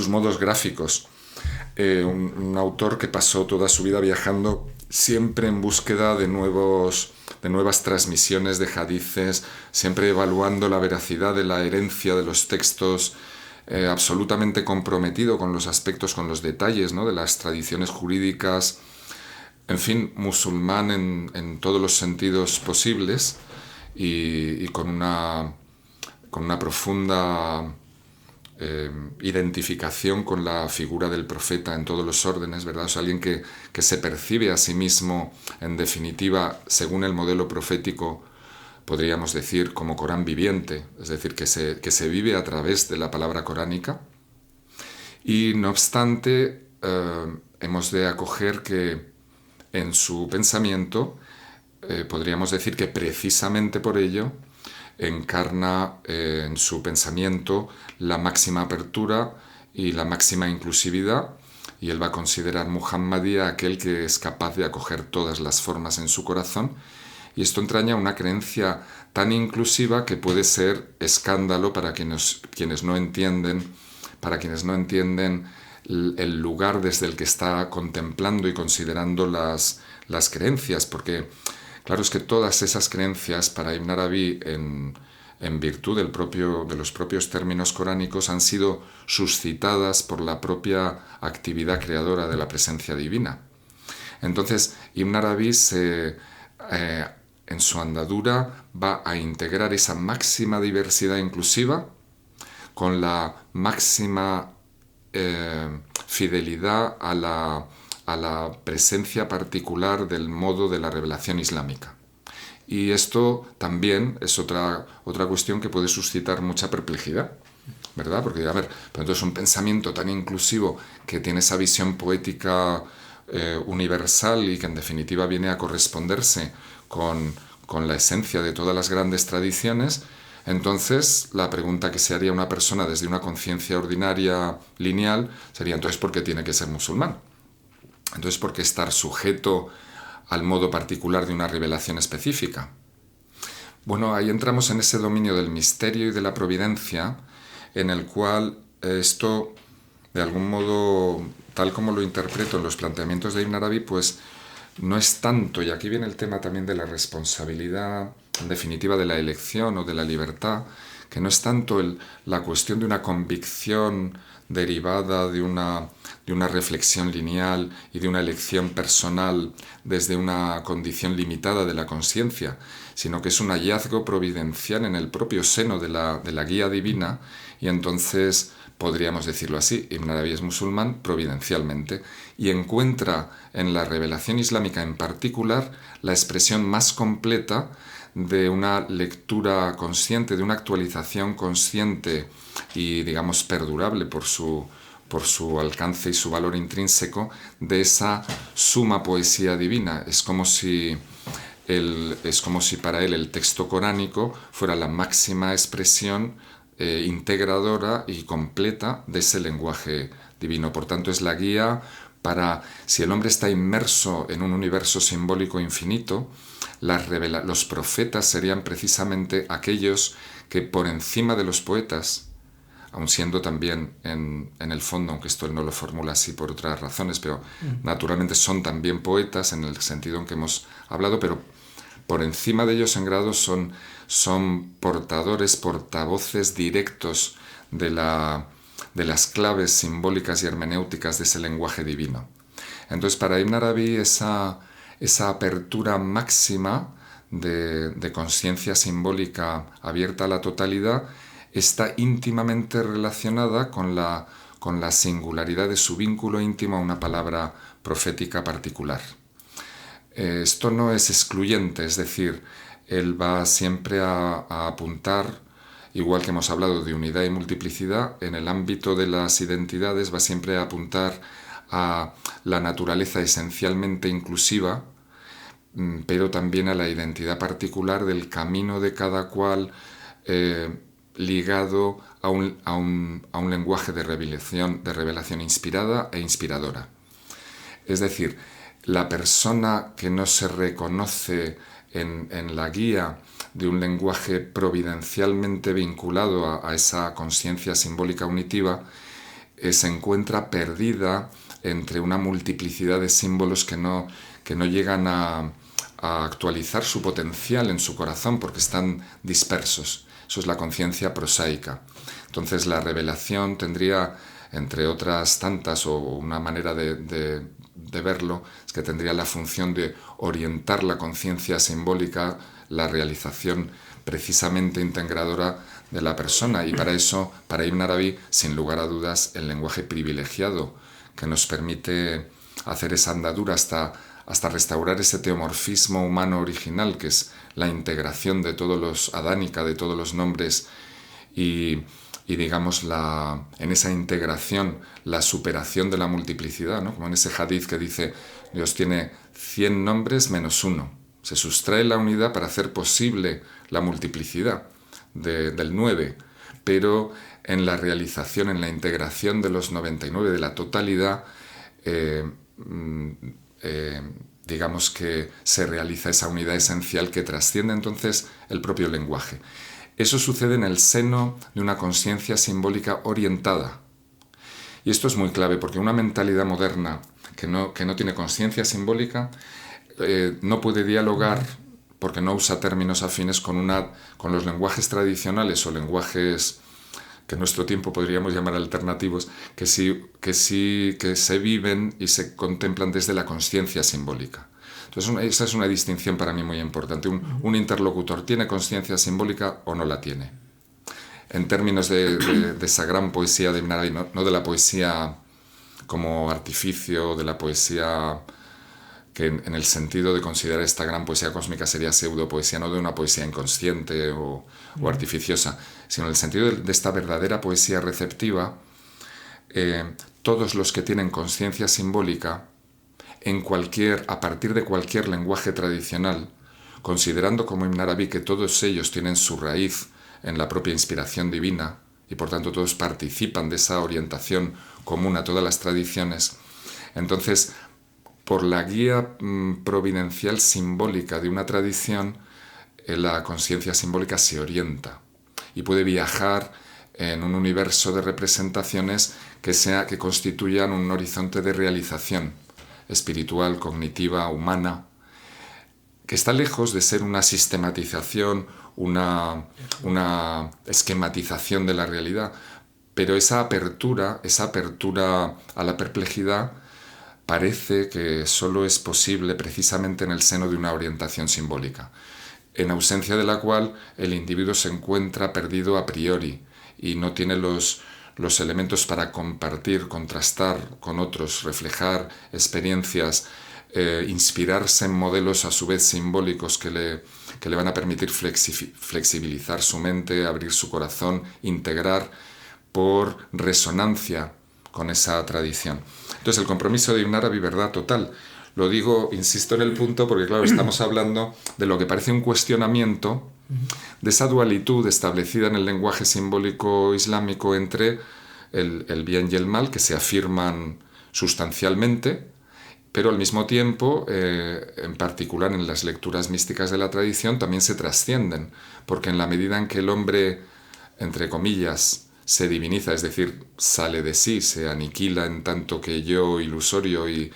modos gráficos, un autor que pasó toda su vida viajando siempre en búsqueda de nuevas transmisiones de hadices, siempre evaluando la veracidad de la herencia de los textos, absolutamente comprometido con los aspectos, con los detalles, ¿no?, de las tradiciones jurídicas, en fin, musulmán en todos los sentidos posibles y con una profunda identificación con la figura del profeta en todos los órdenes, ¿verdad? O sea, alguien que se percibe a sí mismo, en definitiva, según el modelo profético, podríamos decir, como Corán viviente, es decir, que se vive a través de la palabra coránica. Y no obstante, hemos de acoger que en su pensamiento, podríamos decir que precisamente por ello, encarna en su pensamiento la máxima apertura y la máxima inclusividad, y él va a considerar Muhammadía aquel que es capaz de acoger todas las formas en su corazón, y esto entraña una creencia tan inclusiva que puede ser escándalo para quienes no entienden el lugar desde el que está contemplando y considerando las creencias, porque claro, es que todas esas creencias para Ibn Arabi, en virtud de los propios términos coránicos, han sido suscitadas por la propia actividad creadora de la presencia divina. Entonces, Ibn Arabi en su andadura va a integrar esa máxima diversidad inclusiva con la máxima fidelidad a la presencia particular del modo de la revelación islámica. Y esto también es otra cuestión que puede suscitar mucha perplejidad, ¿verdad? Porque, a ver, pero entonces un pensamiento tan inclusivo que tiene esa visión poética universal y que en definitiva viene a corresponderse con la esencia de todas las grandes tradiciones, entonces la pregunta que se haría una persona desde una conciencia ordinaria lineal sería, entonces, ¿por qué tiene que ser musulmán? Entonces, ¿por qué estar sujeto al modo particular de una revelación específica? Bueno, ahí entramos en ese dominio del misterio y de la providencia, en el cual esto, de algún modo, tal como lo interpreto en los planteamientos de Ibn Arabi, pues no es tanto, y aquí viene el tema también de la responsabilidad, en definitiva de la elección o de la libertad, que no es tanto la cuestión de una convicción derivada de una reflexión lineal y de una elección personal desde una condición limitada de la conciencia, sino que es un hallazgo providencial en el propio seno de la guía divina, y entonces podríamos decirlo así, Ibn Arabi es musulmán providencialmente y encuentra en la revelación islámica en particular la expresión más completa de una lectura consciente, de una actualización consciente y, digamos, perdurable por su alcance y su valor intrínseco de esa suma poesía divina. Es como si para él el texto coránico fuera la máxima expresión integradora y completa de ese lenguaje divino. Por tanto, es la guía para, si el hombre está inmerso en un universo simbólico infinito, los profetas serían precisamente aquellos que, por encima de los poetas, aun siendo también en el fondo, aunque esto él no lo formula así por otras razones, pero naturalmente son también poetas en el sentido en que hemos hablado, pero por encima de ellos en grado son portavoces directos de las claves simbólicas y hermenéuticas de ese lenguaje divino. Entonces, para Ibn Arabi, esa apertura máxima de conciencia simbólica abierta a la totalidad está íntimamente relacionada con la singularidad de su vínculo íntimo a una palabra profética particular. Esto no es excluyente, es decir, él va siempre a apuntar, igual que hemos hablado de unidad y multiplicidad, en el ámbito de las identidades va siempre a apuntar a la naturaleza esencialmente inclusiva, pero también a la identidad particular del camino de cada cual ligado a un lenguaje de revelación inspirada e inspiradora. Es decir, la persona que no se reconoce en la guía de un lenguaje providencialmente vinculado a esa conciencia simbólica unitiva, se encuentra perdida entre una multiplicidad de símbolos que no llegan a actualizar su potencial en su corazón porque están dispersos. Eso es la conciencia prosaica. Entonces la revelación tendría, entre otras tantas, o una manera de verlo, es que tendría la función de orientar la conciencia simbólica, la realización precisamente integradora de la persona. Y para eso, para Ibn Arabi, sin lugar a dudas, el lenguaje privilegiado que nos permite hacer esa andadura hasta restaurar ese teomorfismo humano original, que es la integración de todos los adánica, de todos los nombres, y digamos, en esa integración, la superación de la multiplicidad, ¿no? Como en ese hadith que dice, Dios tiene 100 nombres menos uno. Se sustrae la unidad para hacer posible la multiplicidad del 9, pero en la realización, en la integración de los 99, de la totalidad, digamos que se realiza esa unidad esencial que trasciende entonces el propio lenguaje. Eso sucede en el seno de una conciencia simbólica orientada. Y esto es muy clave, porque una mentalidad moderna que no tiene conciencia simbólica no puede dialogar, porque no usa términos afines con los lenguajes tradicionales o lenguajes que en nuestro tiempo podríamos llamar alternativos, que se viven y se contemplan desde la conciencia simbólica. Entonces, esa es una distinción para mí muy importante. Un interlocutor tiene conciencia simbólica o no la tiene. En términos de esa gran poesía de Ibn Arabi, no de la poesía como artificio, de la poesía que en el sentido de considerar esta gran poesía cósmica sería pseudopoesía, no de una poesía inconsciente o artificiosa, sino en el sentido de esta verdadera poesía receptiva. Todos los que tienen conciencia simbólica, a partir de cualquier lenguaje tradicional, considerando como Ibn Arabi que todos ellos tienen su raíz en la propia inspiración divina y por tanto todos participan de esa orientación común a todas las tradiciones, entonces por la guía providencial simbólica de una tradición, la conciencia simbólica se orienta y puede viajar en un universo de representaciones que constituyan un horizonte de realización espiritual, cognitiva, humana, que está lejos de ser una sistematización, una esquematización de la realidad, pero esa apertura a la perplejidad parece que solo es posible precisamente en el seno de una orientación simbólica, en ausencia de la cual el individuo se encuentra perdido a priori y no tiene los elementos para compartir, contrastar con otros, reflejar experiencias, inspirarse en modelos a su vez simbólicos que le van a permitir flexibilizar su mente, abrir su corazón, integrar por resonancia con esa tradición. Entonces el compromiso de Ibn Arabi, verdad total. Lo digo, insisto en el punto, porque claro, estamos hablando de lo que parece un cuestionamiento de esa dualitud establecida en el lenguaje simbólico islámico entre el bien y el mal, que se afirman sustancialmente, pero al mismo tiempo, en particular en las lecturas místicas de la tradición, también se trascienden, porque en la medida en que el hombre, entre comillas, se diviniza, es decir, sale de sí, se aniquila en tanto que yo ilusorio y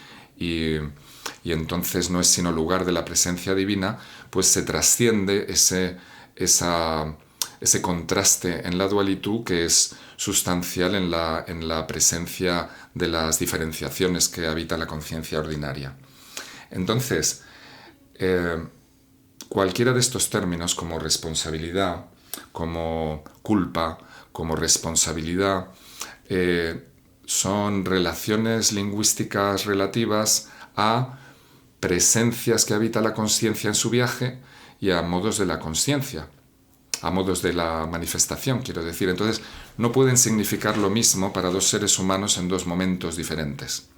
entonces no es sino lugar de la presencia divina, pues se trasciende ese contraste en la dualitud que es sustancial en la presencia de las diferenciaciones que habita la conciencia ordinaria. Entonces, cualquiera de estos términos, como responsabilidad, como culpa, como responsabilidad, son relaciones lingüísticas relativas a presencias que habita la conciencia en su viaje y a modos de la conciencia, a modos de la manifestación, quiero decir. Entonces, no pueden significar lo mismo para dos seres humanos en dos momentos diferentes.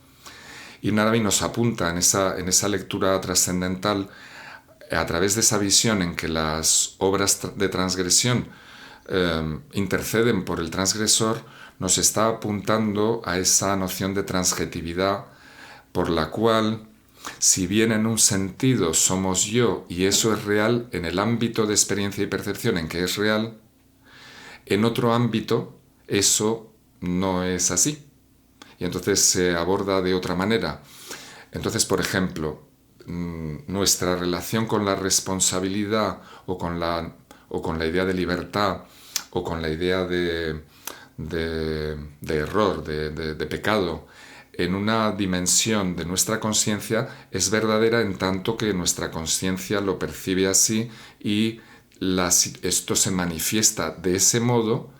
Ibn Arabi nos apunta en esa lectura trascendental, a través de esa visión en que las obras de transgresión interceden por el transgresor, nos está apuntando a esa noción de transjetividad por la cual, si bien en un sentido somos yo y eso es real en el ámbito de experiencia y percepción en que es real, en otro ámbito eso no es así. y entonces se aborda de otra manera. Entonces, por ejemplo, nuestra relación con la responsabilidad o con la idea de libertad o con la idea de error, de pecado, en una dimensión de nuestra conciencia es verdadera en tanto que nuestra conciencia lo percibe así y esto se manifiesta de ese modo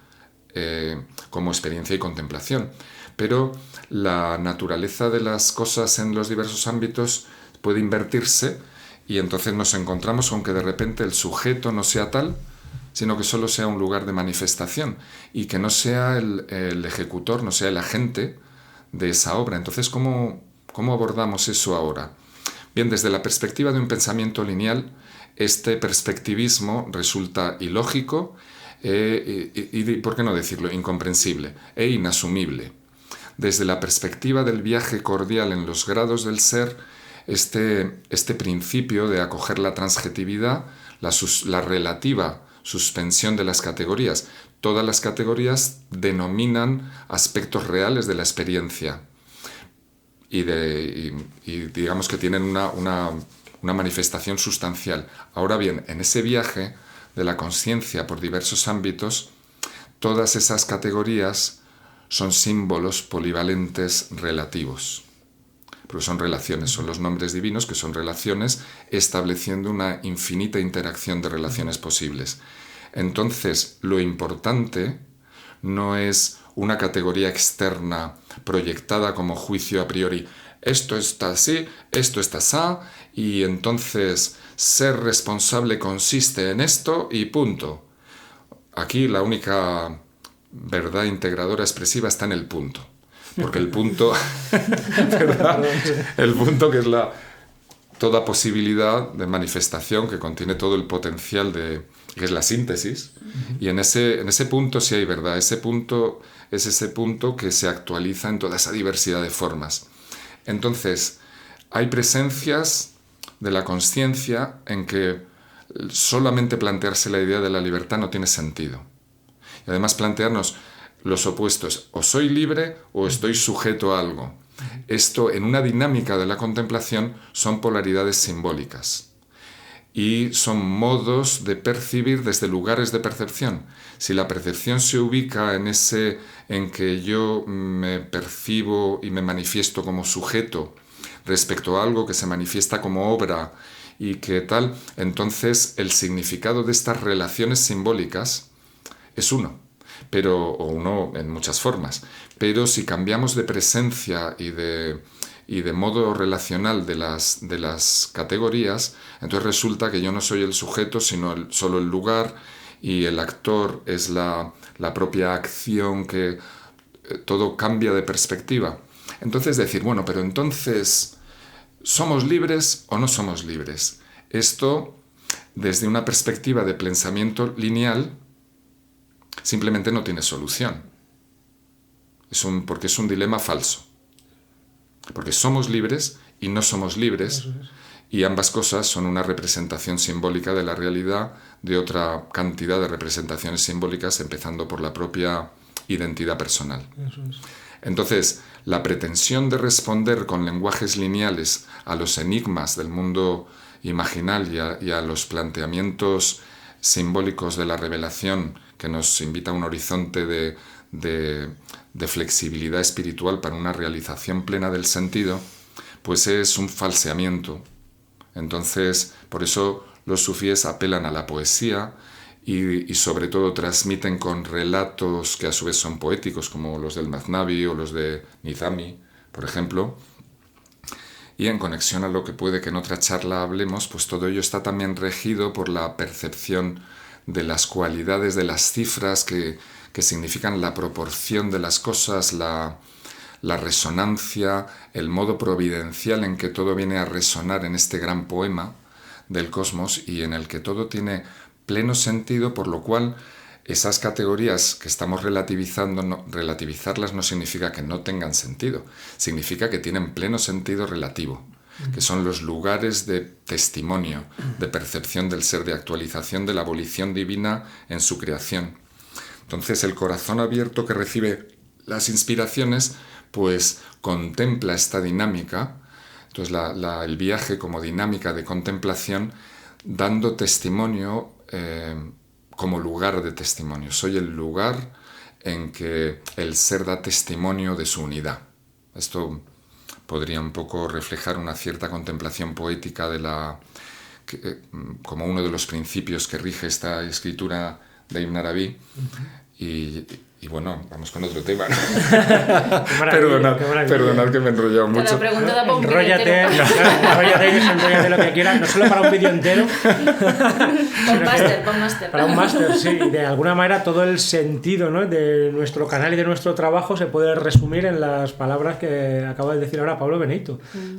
como experiencia y contemplación. Pero la naturaleza de las cosas en los diversos ámbitos puede invertirse y entonces nos encontramos con que de repente el sujeto no sea tal, sino que solo sea un lugar de manifestación y que no sea el ejecutor, no sea el agente de esa obra. Entonces, ¿cómo abordamos eso ahora? Bien, desde la perspectiva de un pensamiento lineal, este perspectivismo resulta ilógico y, ¿por qué no decirlo?, incomprensible e inasumible. Desde la perspectiva del viaje cordial en los grados del ser, este principio de acoger la transjetividad, la relativa suspensión de las categorías. Todas las categorías denominan aspectos reales de la experiencia y digamos que tienen una manifestación sustancial. Ahora bien, en ese viaje de la conciencia por diversos ámbitos, todas esas categorías son símbolos polivalentes relativos. Porque son relaciones, son los nombres divinos que son relaciones estableciendo una infinita interacción de relaciones posibles. Entonces, lo importante no es una categoría externa proyectada como juicio a priori. Esto está así, esto está así, y entonces ser responsable consiste en esto y punto. Aquí la única verdad integradora expresiva está en el punto. Porque el punto, ¿verdad? El punto que es toda posibilidad de manifestación, que contiene todo el potencial que es la síntesis, y en ese punto sí hay verdad. Ese punto es ese punto que se actualiza en toda esa diversidad de formas. Entonces, hay presencias de la consciencia en que solamente plantearse la idea de la libertad no tiene sentido. Y además plantearnos los opuestos, o soy libre o estoy sujeto a algo. Esto, en una dinámica de la contemplación, son polaridades simbólicas y son modos de percibir desde lugares de percepción. Si la percepción se ubica en que yo me percibo y me manifiesto como sujeto respecto a algo que se manifiesta como obra y que tal, entonces el significado de estas relaciones simbólicas es uno. O uno en muchas formas, pero si cambiamos de presencia y de modo relacional de las categorías, entonces resulta que yo no soy el sujeto, sino solo el lugar, y el actor es la propia acción, que todo cambia de perspectiva. Entonces decir, bueno, pero entonces, ¿somos libres o no somos libres? Esto, desde una perspectiva de pensamiento lineal, simplemente no tiene solución. Porque es un dilema falso. Porque somos libres y no somos libres, y ambas cosas son una representación simbólica de la realidad, de otra cantidad de representaciones simbólicas, empezando por la propia identidad personal. Entonces, la pretensión de responder con lenguajes lineales a los enigmas del mundo imaginal y a los planteamientos simbólicos de la revelación, que nos invita a un horizonte de flexibilidad espiritual para una realización plena del sentido, pues es un falseamiento. Entonces, por eso los sufíes apelan a la poesía y sobre todo transmiten con relatos que a su vez son poéticos, como los del Maznavi o los de Nizami, por ejemplo. Y en conexión a lo que puede que en otra charla hablemos, pues todo ello está también regido por la percepción de las cualidades de las cifras que significan la proporción de las cosas, la resonancia, el modo providencial en que todo viene a resonar en este gran poema del cosmos y en el que todo tiene pleno sentido, por lo cual esas categorías que estamos relativizando, relativizarlas no significa que no tengan sentido, significa que tienen pleno sentido relativo, que son los lugares de testimonio, de percepción del ser, de actualización de la abolición divina en su creación. Entonces el corazón abierto que recibe las inspiraciones pues contempla esta dinámica. Entonces el viaje como dinámica de contemplación, dando testimonio como lugar de testimonio. Soy el lugar en que el ser da testimonio de su unidad. Esto podría un poco reflejar una cierta contemplación poética como uno de los principios que rige esta escritura de Ibn Arabi. Y bueno, vamos con otro tema. Perdonad que me he enrollado mucho. Cada pregunta da para un vídeo Enróllate, enróllate lo que quieras, no solo para un vídeo entero. Para un máster. Para un máster, sí. De alguna manera todo el sentido, ¿no?, de nuestro canal y de nuestro trabajo se puede resumir en las palabras que acaba de decir ahora Pablo Benito,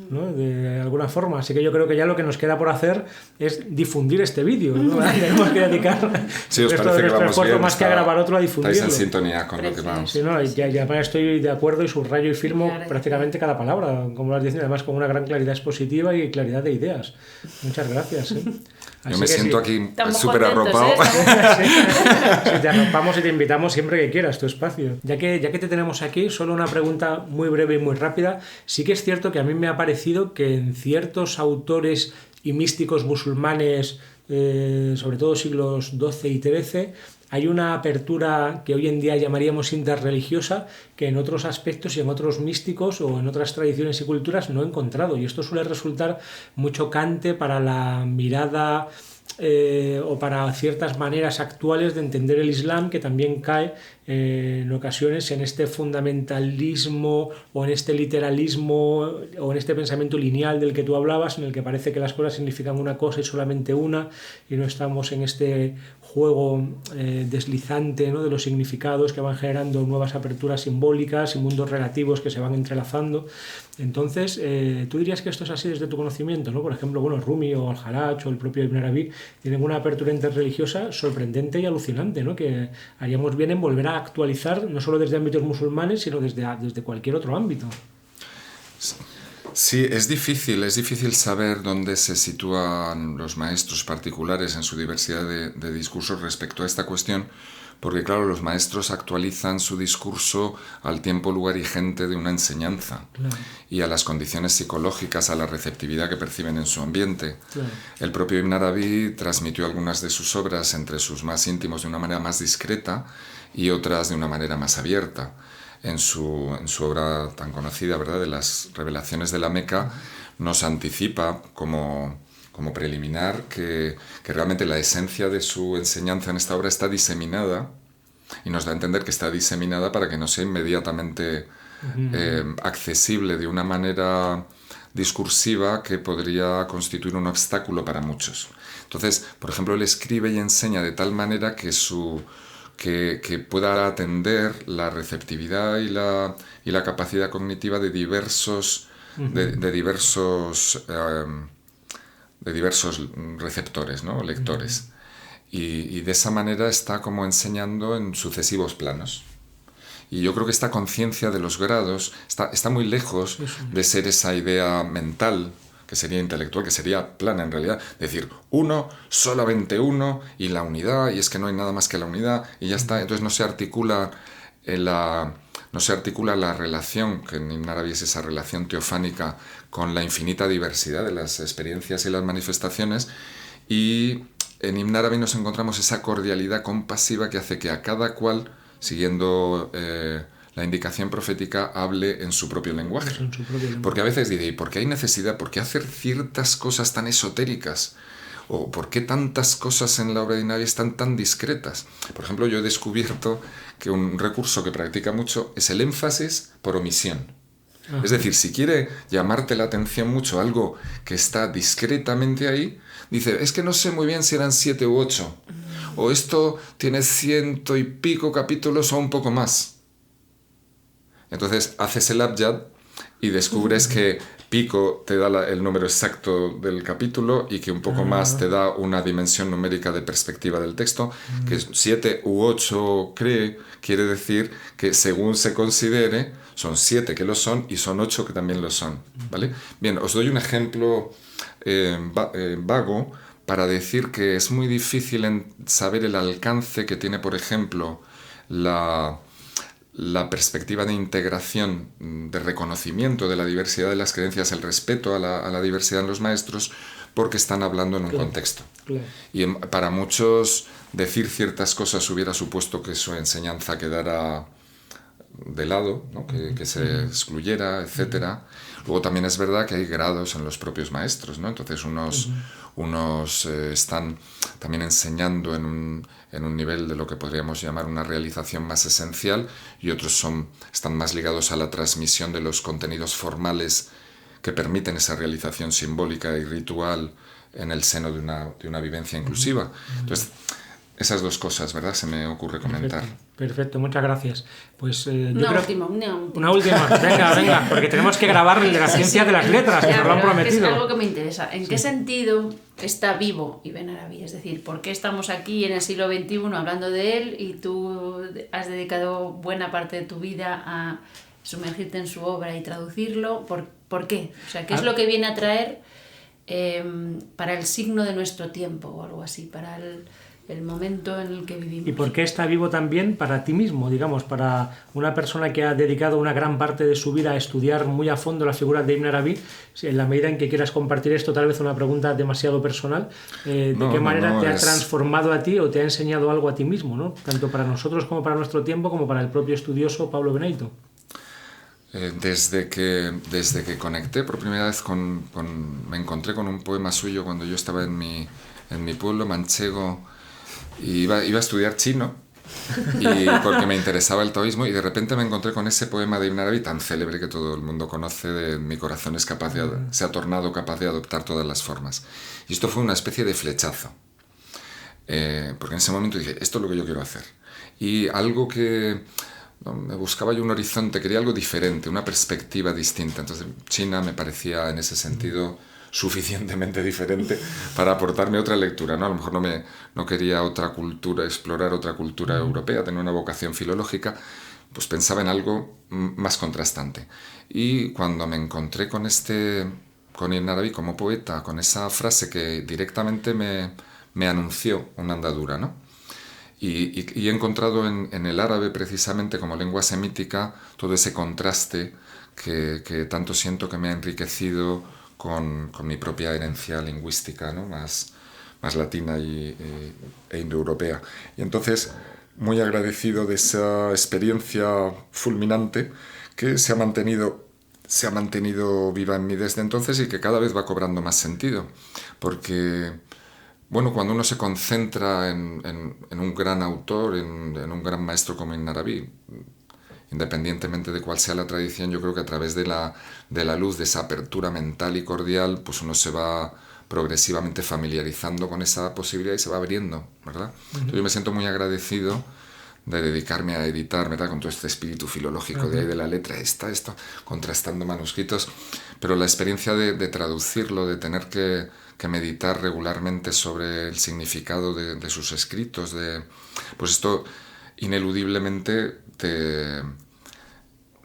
¿no?, de alguna forma. Así que yo creo que ya lo que nos queda por hacer es difundir este vídeo, ¿no? Tenemos que dedicar sí, nuestro esfuerzo más que a grabar otro a difundirlo. Estáis en sintonía con lo que vamos. Sí, no, ya estoy de acuerdo y subrayo y firmo prácticamente cada palabra, como lo has dicho, además con una gran claridad expositiva y claridad de ideas. Muchas gracias. Yo me siento aquí súper contentos, arropado. Sí, te arropamos y te invitamos siempre que quieras, tu espacio. Ya que te tenemos aquí, solo una pregunta muy breve y muy rápida. Sí que es cierto que a mí me ha parecido que en ciertos autores y místicos musulmanes, sobre todo siglos XII y XIII, hay una apertura que hoy en día llamaríamos interreligiosa que en otros aspectos y en otros místicos o en otras tradiciones y culturas no he encontrado. Y esto suele resultar muy chocante para la mirada o para ciertas maneras actuales de entender el Islam, que también cae en ocasiones en este fundamentalismo o en este literalismo o en este pensamiento lineal del que tú hablabas, en el que parece que las cosas significan una cosa y solamente una, y no estamos en este juego deslizante, ¿no?, de los significados que van generando nuevas aperturas simbólicas y mundos relativos que se van entrelazando. Entonces, tú dirías que esto es así desde tu conocimiento, ¿no? Por ejemplo, bueno, Rumi o Al-Haraj o el propio Ibn Arabi tienen una apertura interreligiosa sorprendente y alucinante, ¿no?, que haríamos bien en volver a actualizar, no solo desde ámbitos musulmanes, sino desde cualquier otro ámbito. Sí, es difícil saber dónde se sitúan los maestros particulares en su diversidad de discursos respecto a esta cuestión, porque claro, los maestros actualizan su discurso al tiempo, lugar y gente de una enseñanza, claro, y a las condiciones psicológicas, a la receptividad que perciben en su ambiente. Claro. El propio Ibn Arabi transmitió algunas de sus obras entre sus más íntimos de una manera más discreta y otras de una manera más abierta. En su obra tan conocida, ¿verdad?, de las revelaciones de la Meca, nos anticipa como preliminar que realmente la esencia de su enseñanza en esta obra está diseminada, y nos da a entender que está diseminada para que no sea inmediatamente accesible de una manera discursiva que podría constituir un obstáculo para muchos. Entonces, por ejemplo, él escribe y enseña de tal manera que pueda atender la receptividad y la capacidad cognitiva de diversos receptores, ¿no?, lectores. Y de esa manera está como enseñando en sucesivos planos. Y yo creo que esta conciencia de los grados está muy lejos de ser esa idea mental, que sería intelectual, que sería plana en realidad, decir uno, solamente uno, y la unidad, y es que no hay nada más que la unidad, y ya está. Entonces no se articula la relación, que en Ibn Arabi es esa relación teofánica con la infinita diversidad de las experiencias y las manifestaciones, y en Ibn Arabi nos encontramos esa cordialidad compasiva que hace que a cada cual, siguiendo la indicación profética, hable en su propio lenguaje. Porque a veces dice, ¿y por qué hay necesidad? ¿Por qué hacer ciertas cosas tan esotéricas? ¿O por qué tantas cosas en la obra de Ibn Arabi están tan discretas? Por ejemplo, yo he descubierto que un recurso que practica mucho es el énfasis por omisión. Ajá. Es decir, si quiere llamarte la atención mucho algo que está discretamente ahí, dice, es que no sé muy bien si eran 7 u 8. O esto tiene 100 y pico capítulos o un poco más. Entonces haces el abjad y descubres que pico te da el número exacto del capítulo y que un poco más te da una dimensión numérica de perspectiva del texto, que 7 u 8 quiere decir que según se considere son 7 que lo son y son 8 que también lo son, ¿vale? Bien, os doy un ejemplo vago para decir que es muy difícil saber el alcance que tiene, por ejemplo, la perspectiva de integración, de reconocimiento de la diversidad de las creencias, el respeto a la diversidad en los maestros, porque están hablando en un contexto. Claro. Y para muchos decir ciertas cosas hubiera supuesto que su enseñanza quedara de lado, ¿no? que se excluyera, etcétera. Luego también es verdad que hay grados en los propios maestros, ¿no? Entonces unos están también enseñando en un nivel de lo que podríamos llamar una realización más esencial, y otros están más ligados a la transmisión de los contenidos formales que permiten esa realización simbólica y ritual en el seno de una vivencia inclusiva. Entonces, esas dos cosas, ¿verdad? Se me ocurre comentar. Perfecto, muchas gracias. Pues Una última. Venga, porque tenemos que grabar el de la ciencia de las letras, que nos lo han prometido. Es algo que me interesa. ¿En qué sentido está vivo Ibn Arabi? Es decir, ¿por qué estamos aquí en el siglo XXI hablando de él y tú has dedicado buena parte de tu vida a sumergirte en su obra y traducirlo? ¿Por qué? O sea, ¿qué es lo que viene a traer para el signo de nuestro tiempo o algo así, para el momento en el que vivimos? ¿Y por qué está vivo también para ti mismo, digamos, para una persona que ha dedicado una gran parte de su vida a estudiar muy a fondo la figura de Ibn Arabi? En la medida en que quieras compartir esto, tal vez una pregunta demasiado personal, ¿de qué manera te ha transformado a ti o te ha enseñado algo a ti mismo, ¿no? Tanto para nosotros como para nuestro tiempo, como para el propio estudioso Pablo Benedito? Desde que conecté por primera vez me encontré con un poema suyo cuando yo estaba en mi pueblo manchego, y iba a estudiar chino, porque me interesaba el taoísmo, y de repente me encontré con ese poema de Ibn Arabi tan célebre que todo el mundo conoce, de mi corazón se ha tornado capaz de adoptar todas las formas. Y esto fue una especie de flechazo, porque en ese momento dije, esto es lo que yo quiero hacer. Y algo que... me buscaba yo un horizonte, quería algo diferente, una perspectiva distinta. Entonces China me parecía en ese sentido suficientemente diferente para aportarme otra lectura, ¿no? A lo mejor no quería otra cultura, explorar otra cultura europea, tener una vocación filológica, pues pensaba en algo más contrastante. Y cuando me encontré con Ibn Arabi como poeta, con esa frase que directamente me anunció una andadura, ¿no? Y he encontrado en el árabe, precisamente como lengua semítica, todo ese contraste que tanto siento que me ha enriquecido con mi propia herencia lingüística, ¿no? más latina e indoeuropea. Y entonces, muy agradecido de esa experiencia fulminante que se ha mantenido viva en mí desde entonces, y que cada vez va cobrando más sentido. Porque... bueno, cuando uno se concentra en un gran autor, en un gran maestro como Ibn Arabi, independientemente de cuál sea la tradición, yo creo que a través de la luz de esa apertura mental y cordial, pues uno se va progresivamente familiarizando con esa posibilidad y se va abriendo, ¿verdad? Entonces yo me siento muy agradecido de dedicarme a editar, ¿verdad? Con todo este espíritu filológico de ahí de la letra, esto, contrastando manuscritos, pero la experiencia de traducirlo, de tener que meditar regularmente sobre el significado de sus escritos, pues esto ineludiblemente te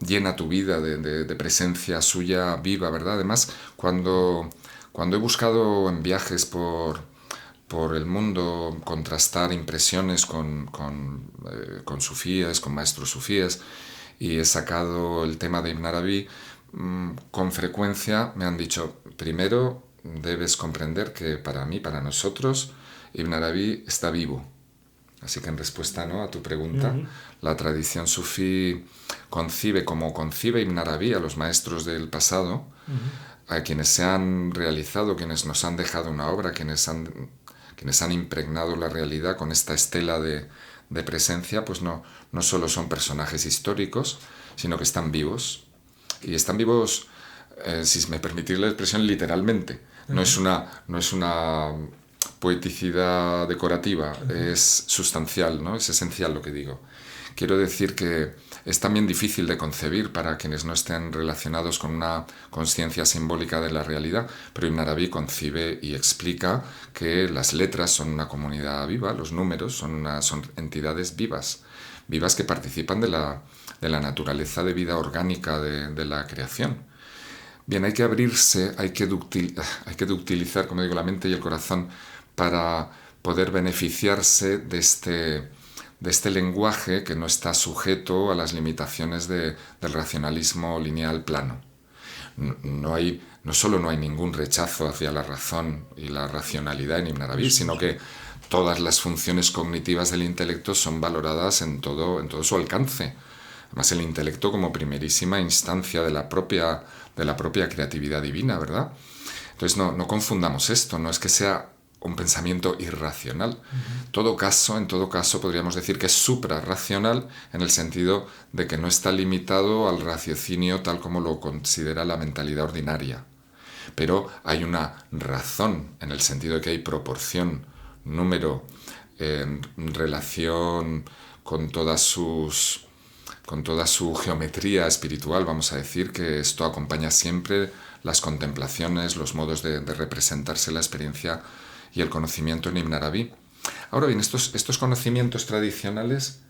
llena tu vida de presencia suya viva, ¿verdad? Además, cuando he buscado en viajes por el mundo contrastar impresiones con sufíes, con maestros sufíes, y he sacado el tema de Ibn Arabi, con frecuencia me han dicho, primero debes comprender que para mí, para nosotros, Ibn Arabi está vivo. Así que en respuesta, ¿no?, a tu pregunta, la tradición sufí concibe como concibe Ibn Arabi a los maestros del pasado, a quienes se han realizado, quienes nos han dejado una obra, quienes han impregnado la realidad con esta estela de presencia, pues no solo son personajes históricos, sino que están vivos. Y están vivos, si me permitís la expresión, literalmente. No es una poeticidad decorativa, es sustancial, ¿no? Es esencial lo que digo. Quiero decir que es también difícil de concebir para quienes no estén relacionados con una conciencia simbólica de la realidad, pero Ibn Arabi concibe y explica que las letras son una comunidad viva, los números son entidades vivas que participan de la naturaleza de vida orgánica de la creación. Bien, hay que abrirse, hay que ductilizar, como digo, la mente y el corazón para poder beneficiarse de de este lenguaje que no está sujeto a las limitaciones del racionalismo lineal plano. No solo no hay ningún rechazo hacia la razón y la racionalidad en Ibn Arabi, sino que todas las funciones cognitivas del intelecto son valoradas en todo su alcance. Además, el intelecto como primerísima instancia de la propia creatividad divina, ¿verdad? Entonces no confundamos esto, no es que sea un pensamiento irracional. En todo caso, podríamos decir que es suprarracional en el sentido de que no está limitado al raciocinio tal como lo considera la mentalidad ordinaria. Pero hay una razón en el sentido de que hay proporción, número, relación con toda su geometría espiritual, vamos a decir, que esto acompaña siempre las contemplaciones, los modos de representarse la experiencia y el conocimiento en Ibn Arabi. Ahora bien, estos conocimientos tradicionales,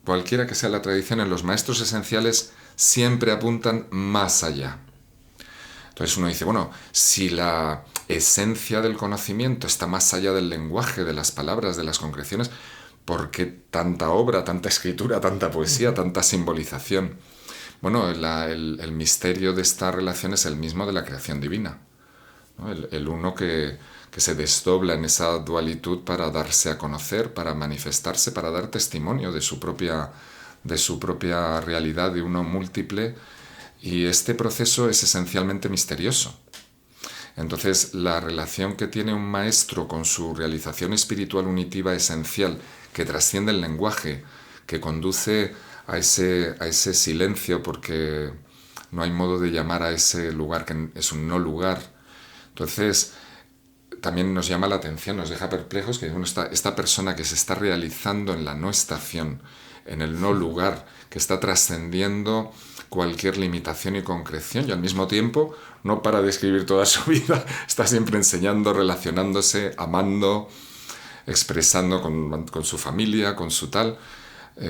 cualquiera que sea la tradición, en los maestros esenciales siempre apuntan más allá. Entonces uno dice, bueno, si la esencia del conocimiento está más allá del lenguaje, de las palabras, de las concreciones, ¿por qué tanta obra, tanta escritura, tanta poesía, tanta simbolización? Bueno, el misterio de esta relación es el mismo de la creación divina, ¿no? El uno que se desdobla en esa dualitud para darse a conocer, para manifestarse, para dar testimonio de su propia realidad, de uno múltiple, y este proceso es esencialmente misterioso. Entonces, la relación que tiene un maestro con su realización espiritual unitiva esencial, que trasciende el lenguaje, que conduce a ese silencio, porque no hay modo de llamar a ese lugar que es un no lugar. Entonces, también nos llama la atención, nos deja perplejos que esta persona que se está realizando en la no estación, en el no lugar, que está trascendiendo cualquier limitación y concreción, y al mismo tiempo no para de escribir toda su vida, está siempre enseñando, relacionándose, amando, expresando con su familia, con su tal,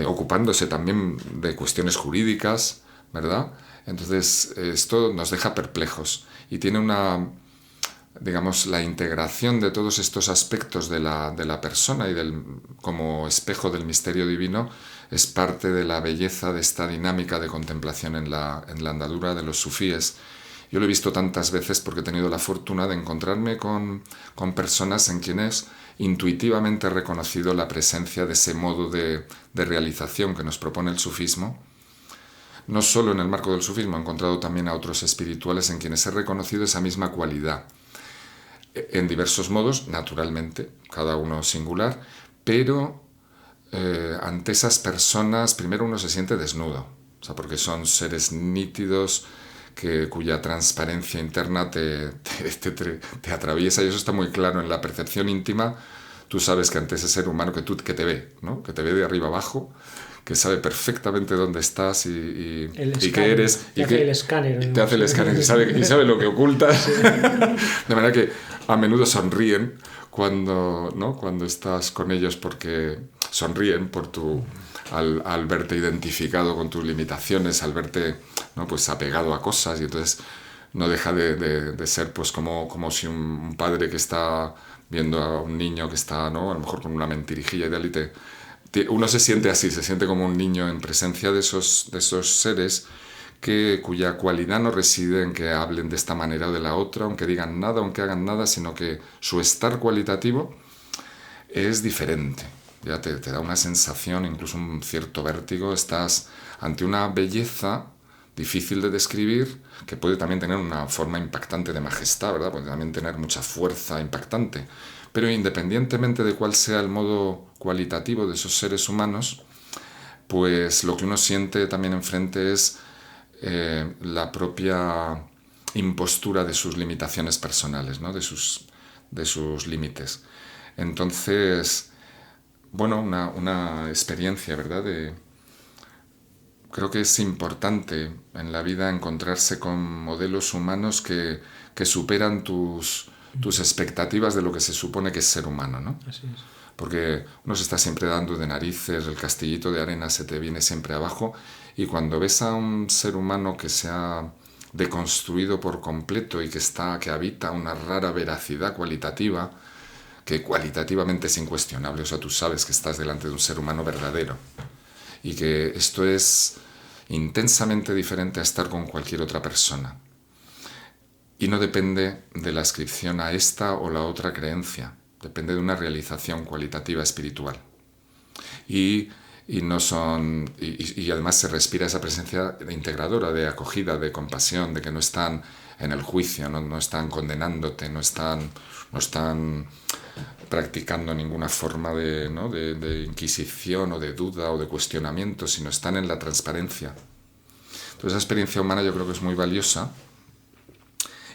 ocupándose también de cuestiones jurídicas, ¿verdad? Entonces esto nos deja perplejos y tiene la integración de todos estos aspectos de la persona y como espejo del misterio divino es parte de la belleza de esta dinámica de contemplación en la andadura de los sufíes. Yo lo he visto tantas veces porque he tenido la fortuna de encontrarme con personas en quienes intuitivamente he reconocido la presencia de ese modo de realización que nos propone el sufismo. No solo en el marco del sufismo, he encontrado también a otros espirituales en quienes he reconocido esa misma cualidad. En diversos modos, naturalmente, cada uno singular, pero ante esas personas primero uno se siente desnudo, porque son seres nítidos cuya transparencia interna te atraviesa, y eso está muy claro en la percepción íntima. Tú sabes que ante ese ser humano que te ve, ¿no? Que te ve de arriba abajo, que sabe perfectamente dónde estás y qué eres. Te hace el escáner. Te hace el escáner y sabe lo que ocultas. De manera que a menudo sonríen cuando estás con ellos, porque sonríen al verte identificado con tus limitaciones, al verte, ¿no?, pues apegado a cosas, y entonces no deja de ser pues como si un padre que está viendo a un niño que está, ¿no?, a lo mejor con una mentirijilla y tal, uno se siente así, se siente como un niño en presencia de esos seres cuya cualidad no reside en que hablen de esta manera o de la otra, aunque digan nada, aunque hagan nada, sino que su estar cualitativo es diferente. Ya te da una sensación, incluso un cierto vértigo. Estás ante una belleza difícil de describir, que puede también tener una forma impactante de majestad, ¿verdad? Puede también tener mucha fuerza impactante. Pero independientemente de cuál sea el modo cualitativo de esos seres humanos, pues lo que uno siente también enfrente es la propia impostura de sus limitaciones personales, ¿no?, de sus límites. Entonces, bueno, una experiencia, ¿verdad? Creo que es importante en la vida encontrarse con modelos humanos que superan tus expectativas de lo que se supone que es ser humano, ¿no? Así es. Porque uno se está siempre dando de narices, el castillito de arena se te viene siempre abajo, y cuando ves a un ser humano que se ha deconstruido por completo y que habita una rara veracidad cualitativa, que cualitativamente es incuestionable. O sea, tú sabes que estás delante de un ser humano verdadero y que esto es intensamente diferente a estar con cualquier otra persona. Y no depende de la adscripción a esta o la otra creencia, depende de una realización cualitativa espiritual. Y además se respira esa presencia integradora, de acogida, de compasión, de que no están en el juicio, no están condenándote, no están practicando ninguna forma de inquisición o de duda o de cuestionamiento, sino están en la transparencia. Entonces esa experiencia humana yo creo que es muy valiosa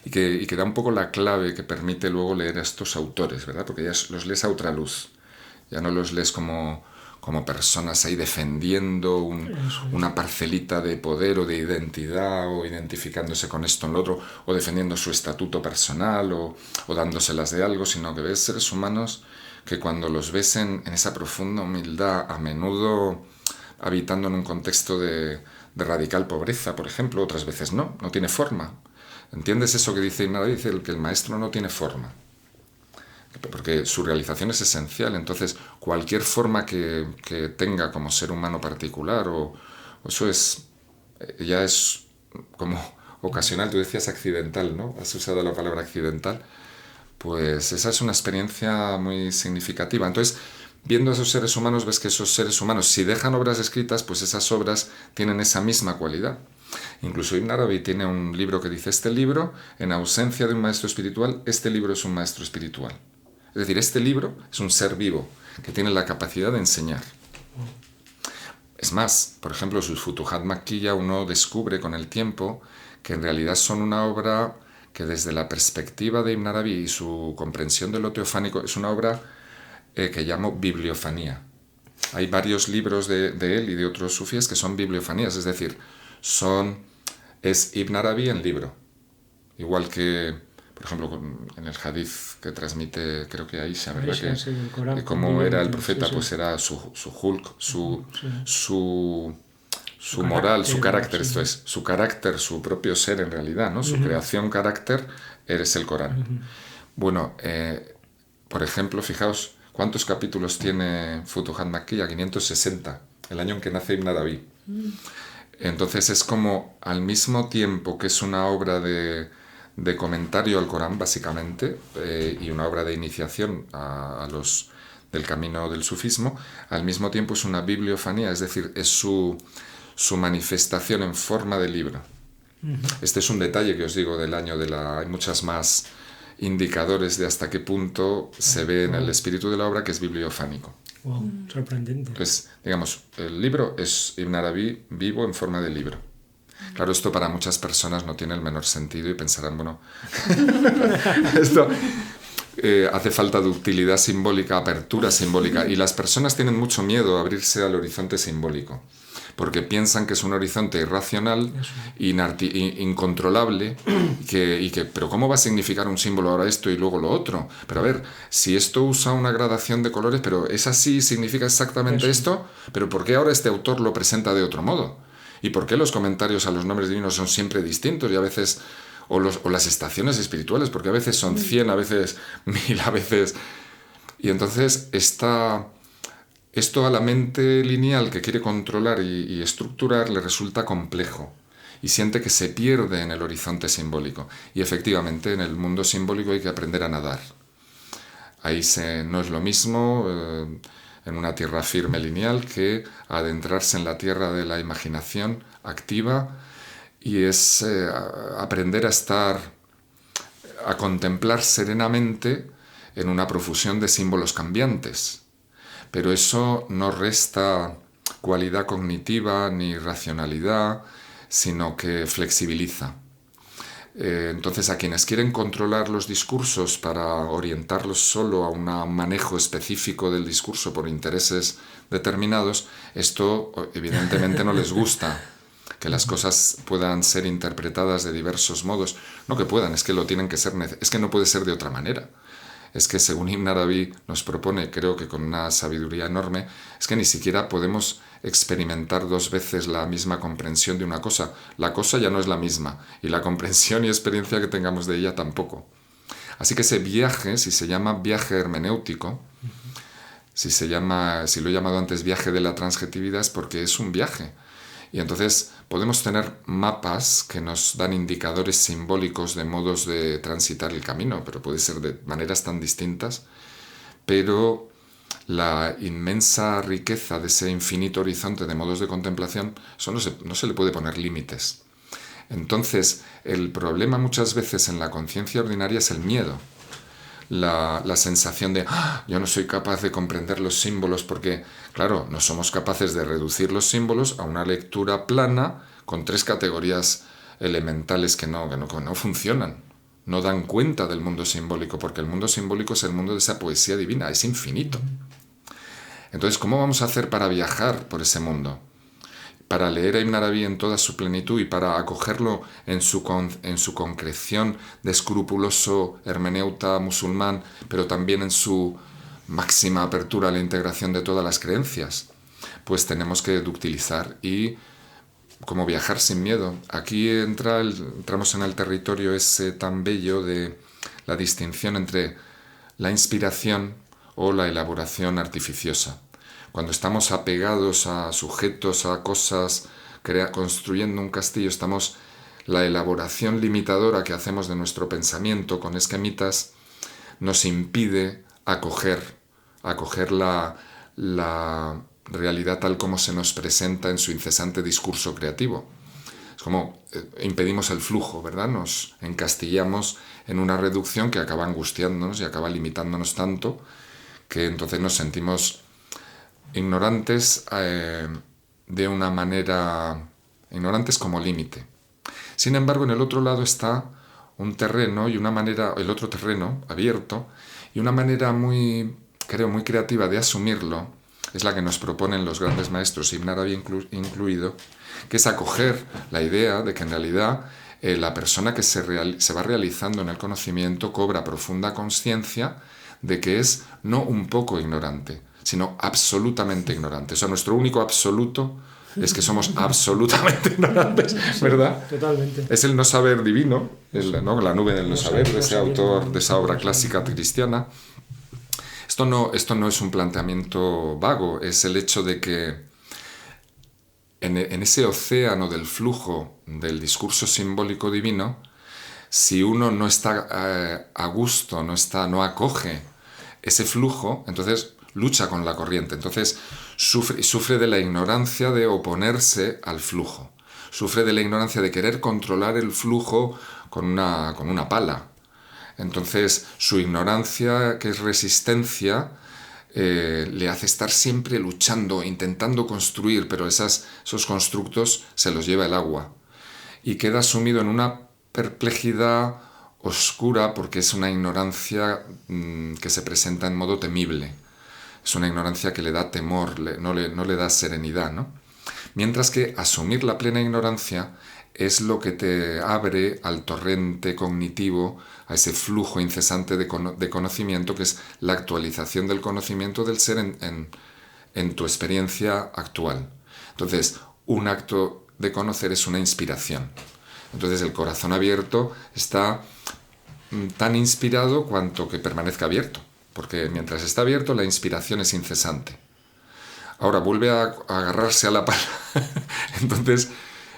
y que da un poco la clave que permite luego leer a estos autores, ¿verdad? Porque ya los lees a otra luz, ya no los lees como personas ahí defendiendo una parcelita de poder o de identidad, o identificándose con esto en lo otro, o defendiendo su estatuto personal, o dándoselas de algo, sino que ves seres humanos que cuando los ves en esa profunda humildad, a menudo habitando en un contexto de radical pobreza, por ejemplo, otras veces no tiene forma. ¿Entiendes eso que dice Ibn-Arabi? Dice que el maestro no tiene forma, porque su realización es esencial. Entonces cualquier forma que tenga como ser humano particular, o eso ya es como ocasional. Tú decías accidental, ¿no? Has usado la palabra accidental. Pues esa es una experiencia muy significativa. Entonces, viendo a esos seres humanos, ves que esos seres humanos, si dejan obras escritas, pues esas obras tienen esa misma cualidad. Incluso Ibn Arabi tiene un libro que dice: este libro, en ausencia de un maestro espiritual, este libro es un maestro espiritual. Es decir, este libro es un ser vivo que tiene la capacidad de enseñar. Es más, por ejemplo, sus Futuhat Makkiyya, uno descubre con el tiempo que en realidad son una obra que, desde la perspectiva de Ibn Arabi y su comprensión de lo teofánico, es una obra que llamo bibliofanía. Hay varios libros de él y de otros sufíes que son bibliofanías, es decir, es Ibn Arabi en libro. Igual que, por ejemplo, en el hadith que transmite, creo que Aisha, ¿verdad? Que como era el profeta, pues era su hulk, su moral, su carácter, esto es, su carácter, su propio ser en realidad, ¿no? Su creación, carácter, eres el Corán. Bueno, por ejemplo, fijaos, ¿cuántos capítulos tiene Futuhat Makkiyya? 560, el año en que nace Ibn Arabi. Entonces es como, al mismo tiempo que es una obra de comentario al Corán, básicamente, y una obra de iniciación a los del camino del sufismo, al mismo tiempo es una bibliofanía, es decir, es su manifestación en forma de libro. Este es un detalle que os digo del año hay muchas más indicadores de hasta qué punto se ve en el espíritu de la obra que es bibliofánico. Wow, sorprendente. Entonces, digamos, el libro es Ibn Arabi vivo en forma de libro. Claro, esto para muchas personas no tiene el menor sentido y pensarán, bueno, esto hace falta de utilidad simbólica, apertura simbólica, y las personas tienen mucho miedo a abrirse al horizonte simbólico, porque piensan que es un horizonte irracional, incontrolable, pero ¿cómo va a significar un símbolo ahora esto y luego lo otro? Pero a ver, si esto usa una gradación de colores, pero es así, significa exactamente esto, pero ¿por qué ahora este autor lo presenta de otro modo? ¿Y por qué los comentarios a los nombres divinos son siempre distintos y a veces, o las estaciones espirituales, porque a veces son 100, a veces 1000, a veces... Y entonces esto a la mente lineal que quiere controlar y estructurar le resulta complejo y siente que se pierde en el horizonte simbólico. Y efectivamente, en el mundo simbólico hay que aprender a nadar. Ahí no es lo mismo en una tierra firme lineal que adentrarse en la tierra de la imaginación activa, y es aprender a contemplar serenamente en una profusión de símbolos cambiantes. Pero eso no resta cualidad cognitiva ni racionalidad, sino que flexibiliza. Entonces, a quienes quieren controlar los discursos para orientarlos solo a un manejo específico del discurso por intereses determinados, esto evidentemente no les gusta, que las cosas puedan ser interpretadas de diversos modos. No que puedan, es que lo tienen que ser, es que no puede ser de otra manera. Es que, según Ibn Arabi nos propone, creo que con una sabiduría enorme, es que ni siquiera podemos experimentar 2 veces la misma comprensión de una cosa. La cosa ya no es la misma, y la comprensión y experiencia que tengamos de ella tampoco. Así que ese viaje, si se llama viaje hermenéutico, si lo he llamado antes viaje de la transjetividad, es porque es un viaje. Y entonces podemos tener mapas que nos dan indicadores simbólicos de modos de transitar el camino, pero puede ser de maneras tan distintas. Pero la inmensa riqueza de ese infinito horizonte de modos de contemplación, eso no se le puede poner límites. Entonces, el problema muchas veces en la conciencia ordinaria es el miedo. La sensación de yo no soy capaz de comprender los símbolos porque, claro, no somos capaces de reducir los símbolos a una lectura plana con 3 categorías elementales que no funcionan. No dan cuenta del mundo simbólico, porque el mundo simbólico es el mundo de esa poesía divina, es infinito. Entonces, ¿cómo vamos a hacer para viajar por ese mundo? Para leer a Ibn Arabi en toda su plenitud y para acogerlo en su concreción de escrupuloso hermeneuta musulmán, pero también en su máxima apertura a la integración de todas las creencias, pues tenemos que ductilizar y como viajar sin miedo. Aquí entramos en el territorio ese tan bello de la distinción entre la inspiración o la elaboración artificiosa. Cuando estamos apegados a sujetos, a cosas, construyendo un castillo, la elaboración limitadora que hacemos de nuestro pensamiento con esquemitas nos impide acoger la realidad tal como se nos presenta en su incesante discurso creativo. Es como impedimos el flujo, ¿verdad? Nos encastillamos en una reducción que acaba angustiándonos y acaba limitándonos tanto que entonces nos sentimos ignorantes de una manera, ignorantes como límite. Sin embargo, en el otro lado está un terreno y el otro terreno abierto, y una manera muy creativa de asumirlo es la que nos proponen los grandes maestros, Ibn Arabi incluido, que es acoger la idea de que en realidad la persona que se va realizando en el conocimiento cobra profunda conciencia de que es no un poco ignorante, sino absolutamente ignorante. O sea, nuestro único absoluto es que somos absolutamente ignorantes, ¿verdad? Totalmente. Es el no saber divino, ¿no? La nube del no saber, de ese autor, de esa obra clásica cristiana. Esto no es un planteamiento vago, es el hecho de que en ese océano del flujo del discurso simbólico divino, si uno no está a gusto, no acoge ese flujo, entonces lucha con la corriente, entonces sufre de la ignorancia de oponerse al flujo, sufre de la ignorancia de querer controlar el flujo con una pala. Entonces su ignorancia, que es resistencia, le hace estar siempre luchando, intentando construir, pero esos constructos se los lleva el agua y queda sumido en una perplejidad oscura porque es una ignorancia que se presenta en modo temible. Es una ignorancia que le da temor, no le da serenidad, ¿no? Mientras que asumir la plena ignorancia es lo que te abre al torrente cognitivo, a ese flujo incesante de conocimiento, que es la actualización del conocimiento del ser en tu experiencia actual. Entonces, un acto de conocer es una inspiración. Entonces, el corazón abierto está tan inspirado cuanto que permanezca abierto, porque mientras está abierto la inspiración es incesante. Ahora vuelve a agarrarse a la pala. Entonces,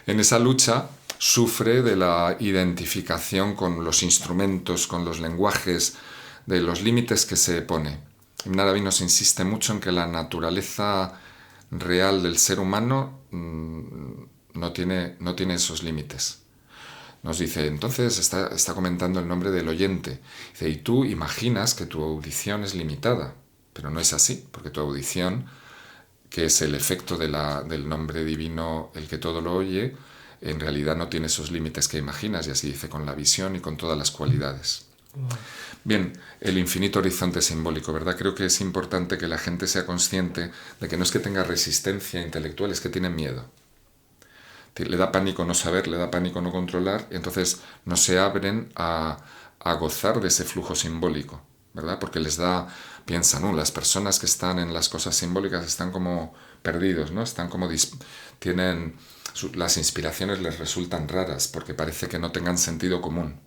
en esa lucha sufre de la identificación con los instrumentos, con los lenguajes, de los límites que se pone. Ibn Arabi nos insiste mucho en que la naturaleza real del ser humano no tiene esos límites. Nos dice, entonces está comentando el nombre del oyente. Dice, y tú imaginas que tu audición es limitada, pero no es así, porque tu audición, que es el efecto del nombre divino, el que todo lo oye, en realidad no tiene esos límites que imaginas, y así dice, con la visión y con todas las cualidades. Bien, el infinito horizonte simbólico, ¿verdad? Creo que es importante que la gente sea consciente de que no es que tenga resistencia intelectual, es que tiene miedo. Le da pánico no saber, le da pánico no controlar, y entonces no se abren a gozar de ese flujo simbólico, ¿verdad? Porque piensan, las personas que están en las cosas simbólicas están como perdidos, ¿no? Están como las inspiraciones les resultan raras, porque parece que no tengan sentido común.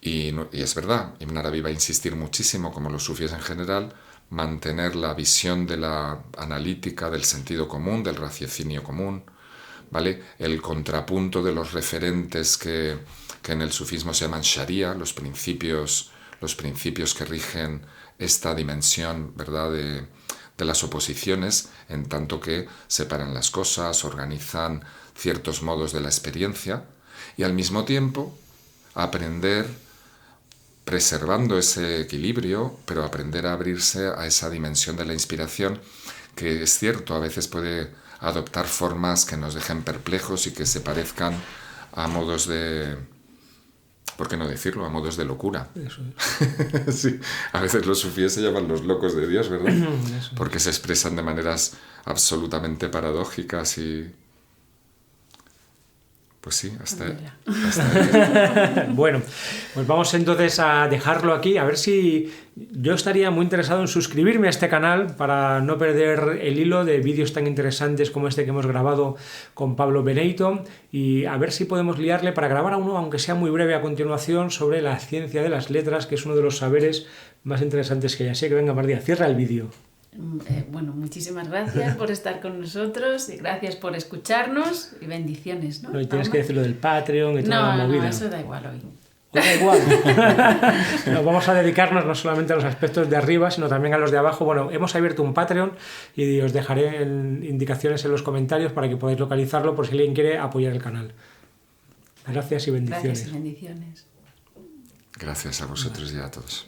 Y es verdad, Ibn Arabi va a insistir muchísimo, como los sufíes en general, mantener la visión de la analítica, del sentido común, del raciocinio común, ¿vale? El contrapunto de los referentes que en el sufismo se llaman sharia, los principios que rigen esta dimensión, ¿verdad?, de las oposiciones, en tanto que separan las cosas, organizan ciertos modos de la experiencia, y al mismo tiempo aprender, preservando ese equilibrio, pero aprender a abrirse a esa dimensión de la inspiración, que es cierto, a veces puede adoptar formas que nos dejen perplejos y que se parezcan a modos de... ¿Por qué no decirlo? A modos de locura. Eso es. Sí, a veces los sufíes se llaman los locos de Dios, ¿verdad? Eso. Porque se expresan de maneras absolutamente paradójicas y... Pues sí, hasta ahí. Bueno, pues vamos entonces a dejarlo aquí, a ver si yo estaría muy interesado en suscribirme a este canal para no perder el hilo de vídeos tan interesantes como este que hemos grabado con Pablo Beneyto, y a ver si podemos liarle para grabar a uno, aunque sea muy breve a continuación, sobre la ciencia de las letras, que es uno de los saberes más interesantes que hay. Así que venga, María, cierra el vídeo. Bueno, muchísimas gracias por estar con nosotros y gracias por escucharnos y bendiciones, ¿no? No, y tienes que decir lo del Patreon y toda la movida. No, eso da igual hoy. Da igual. Nos vamos a dedicarnos no solamente a los aspectos de arriba, sino también a los de abajo. Bueno, hemos abierto un Patreon y os dejaré indicaciones en los comentarios para que podáis localizarlo por si alguien quiere apoyar el canal. Gracias y bendiciones. Gracias y bendiciones. Gracias a vosotros y a todos.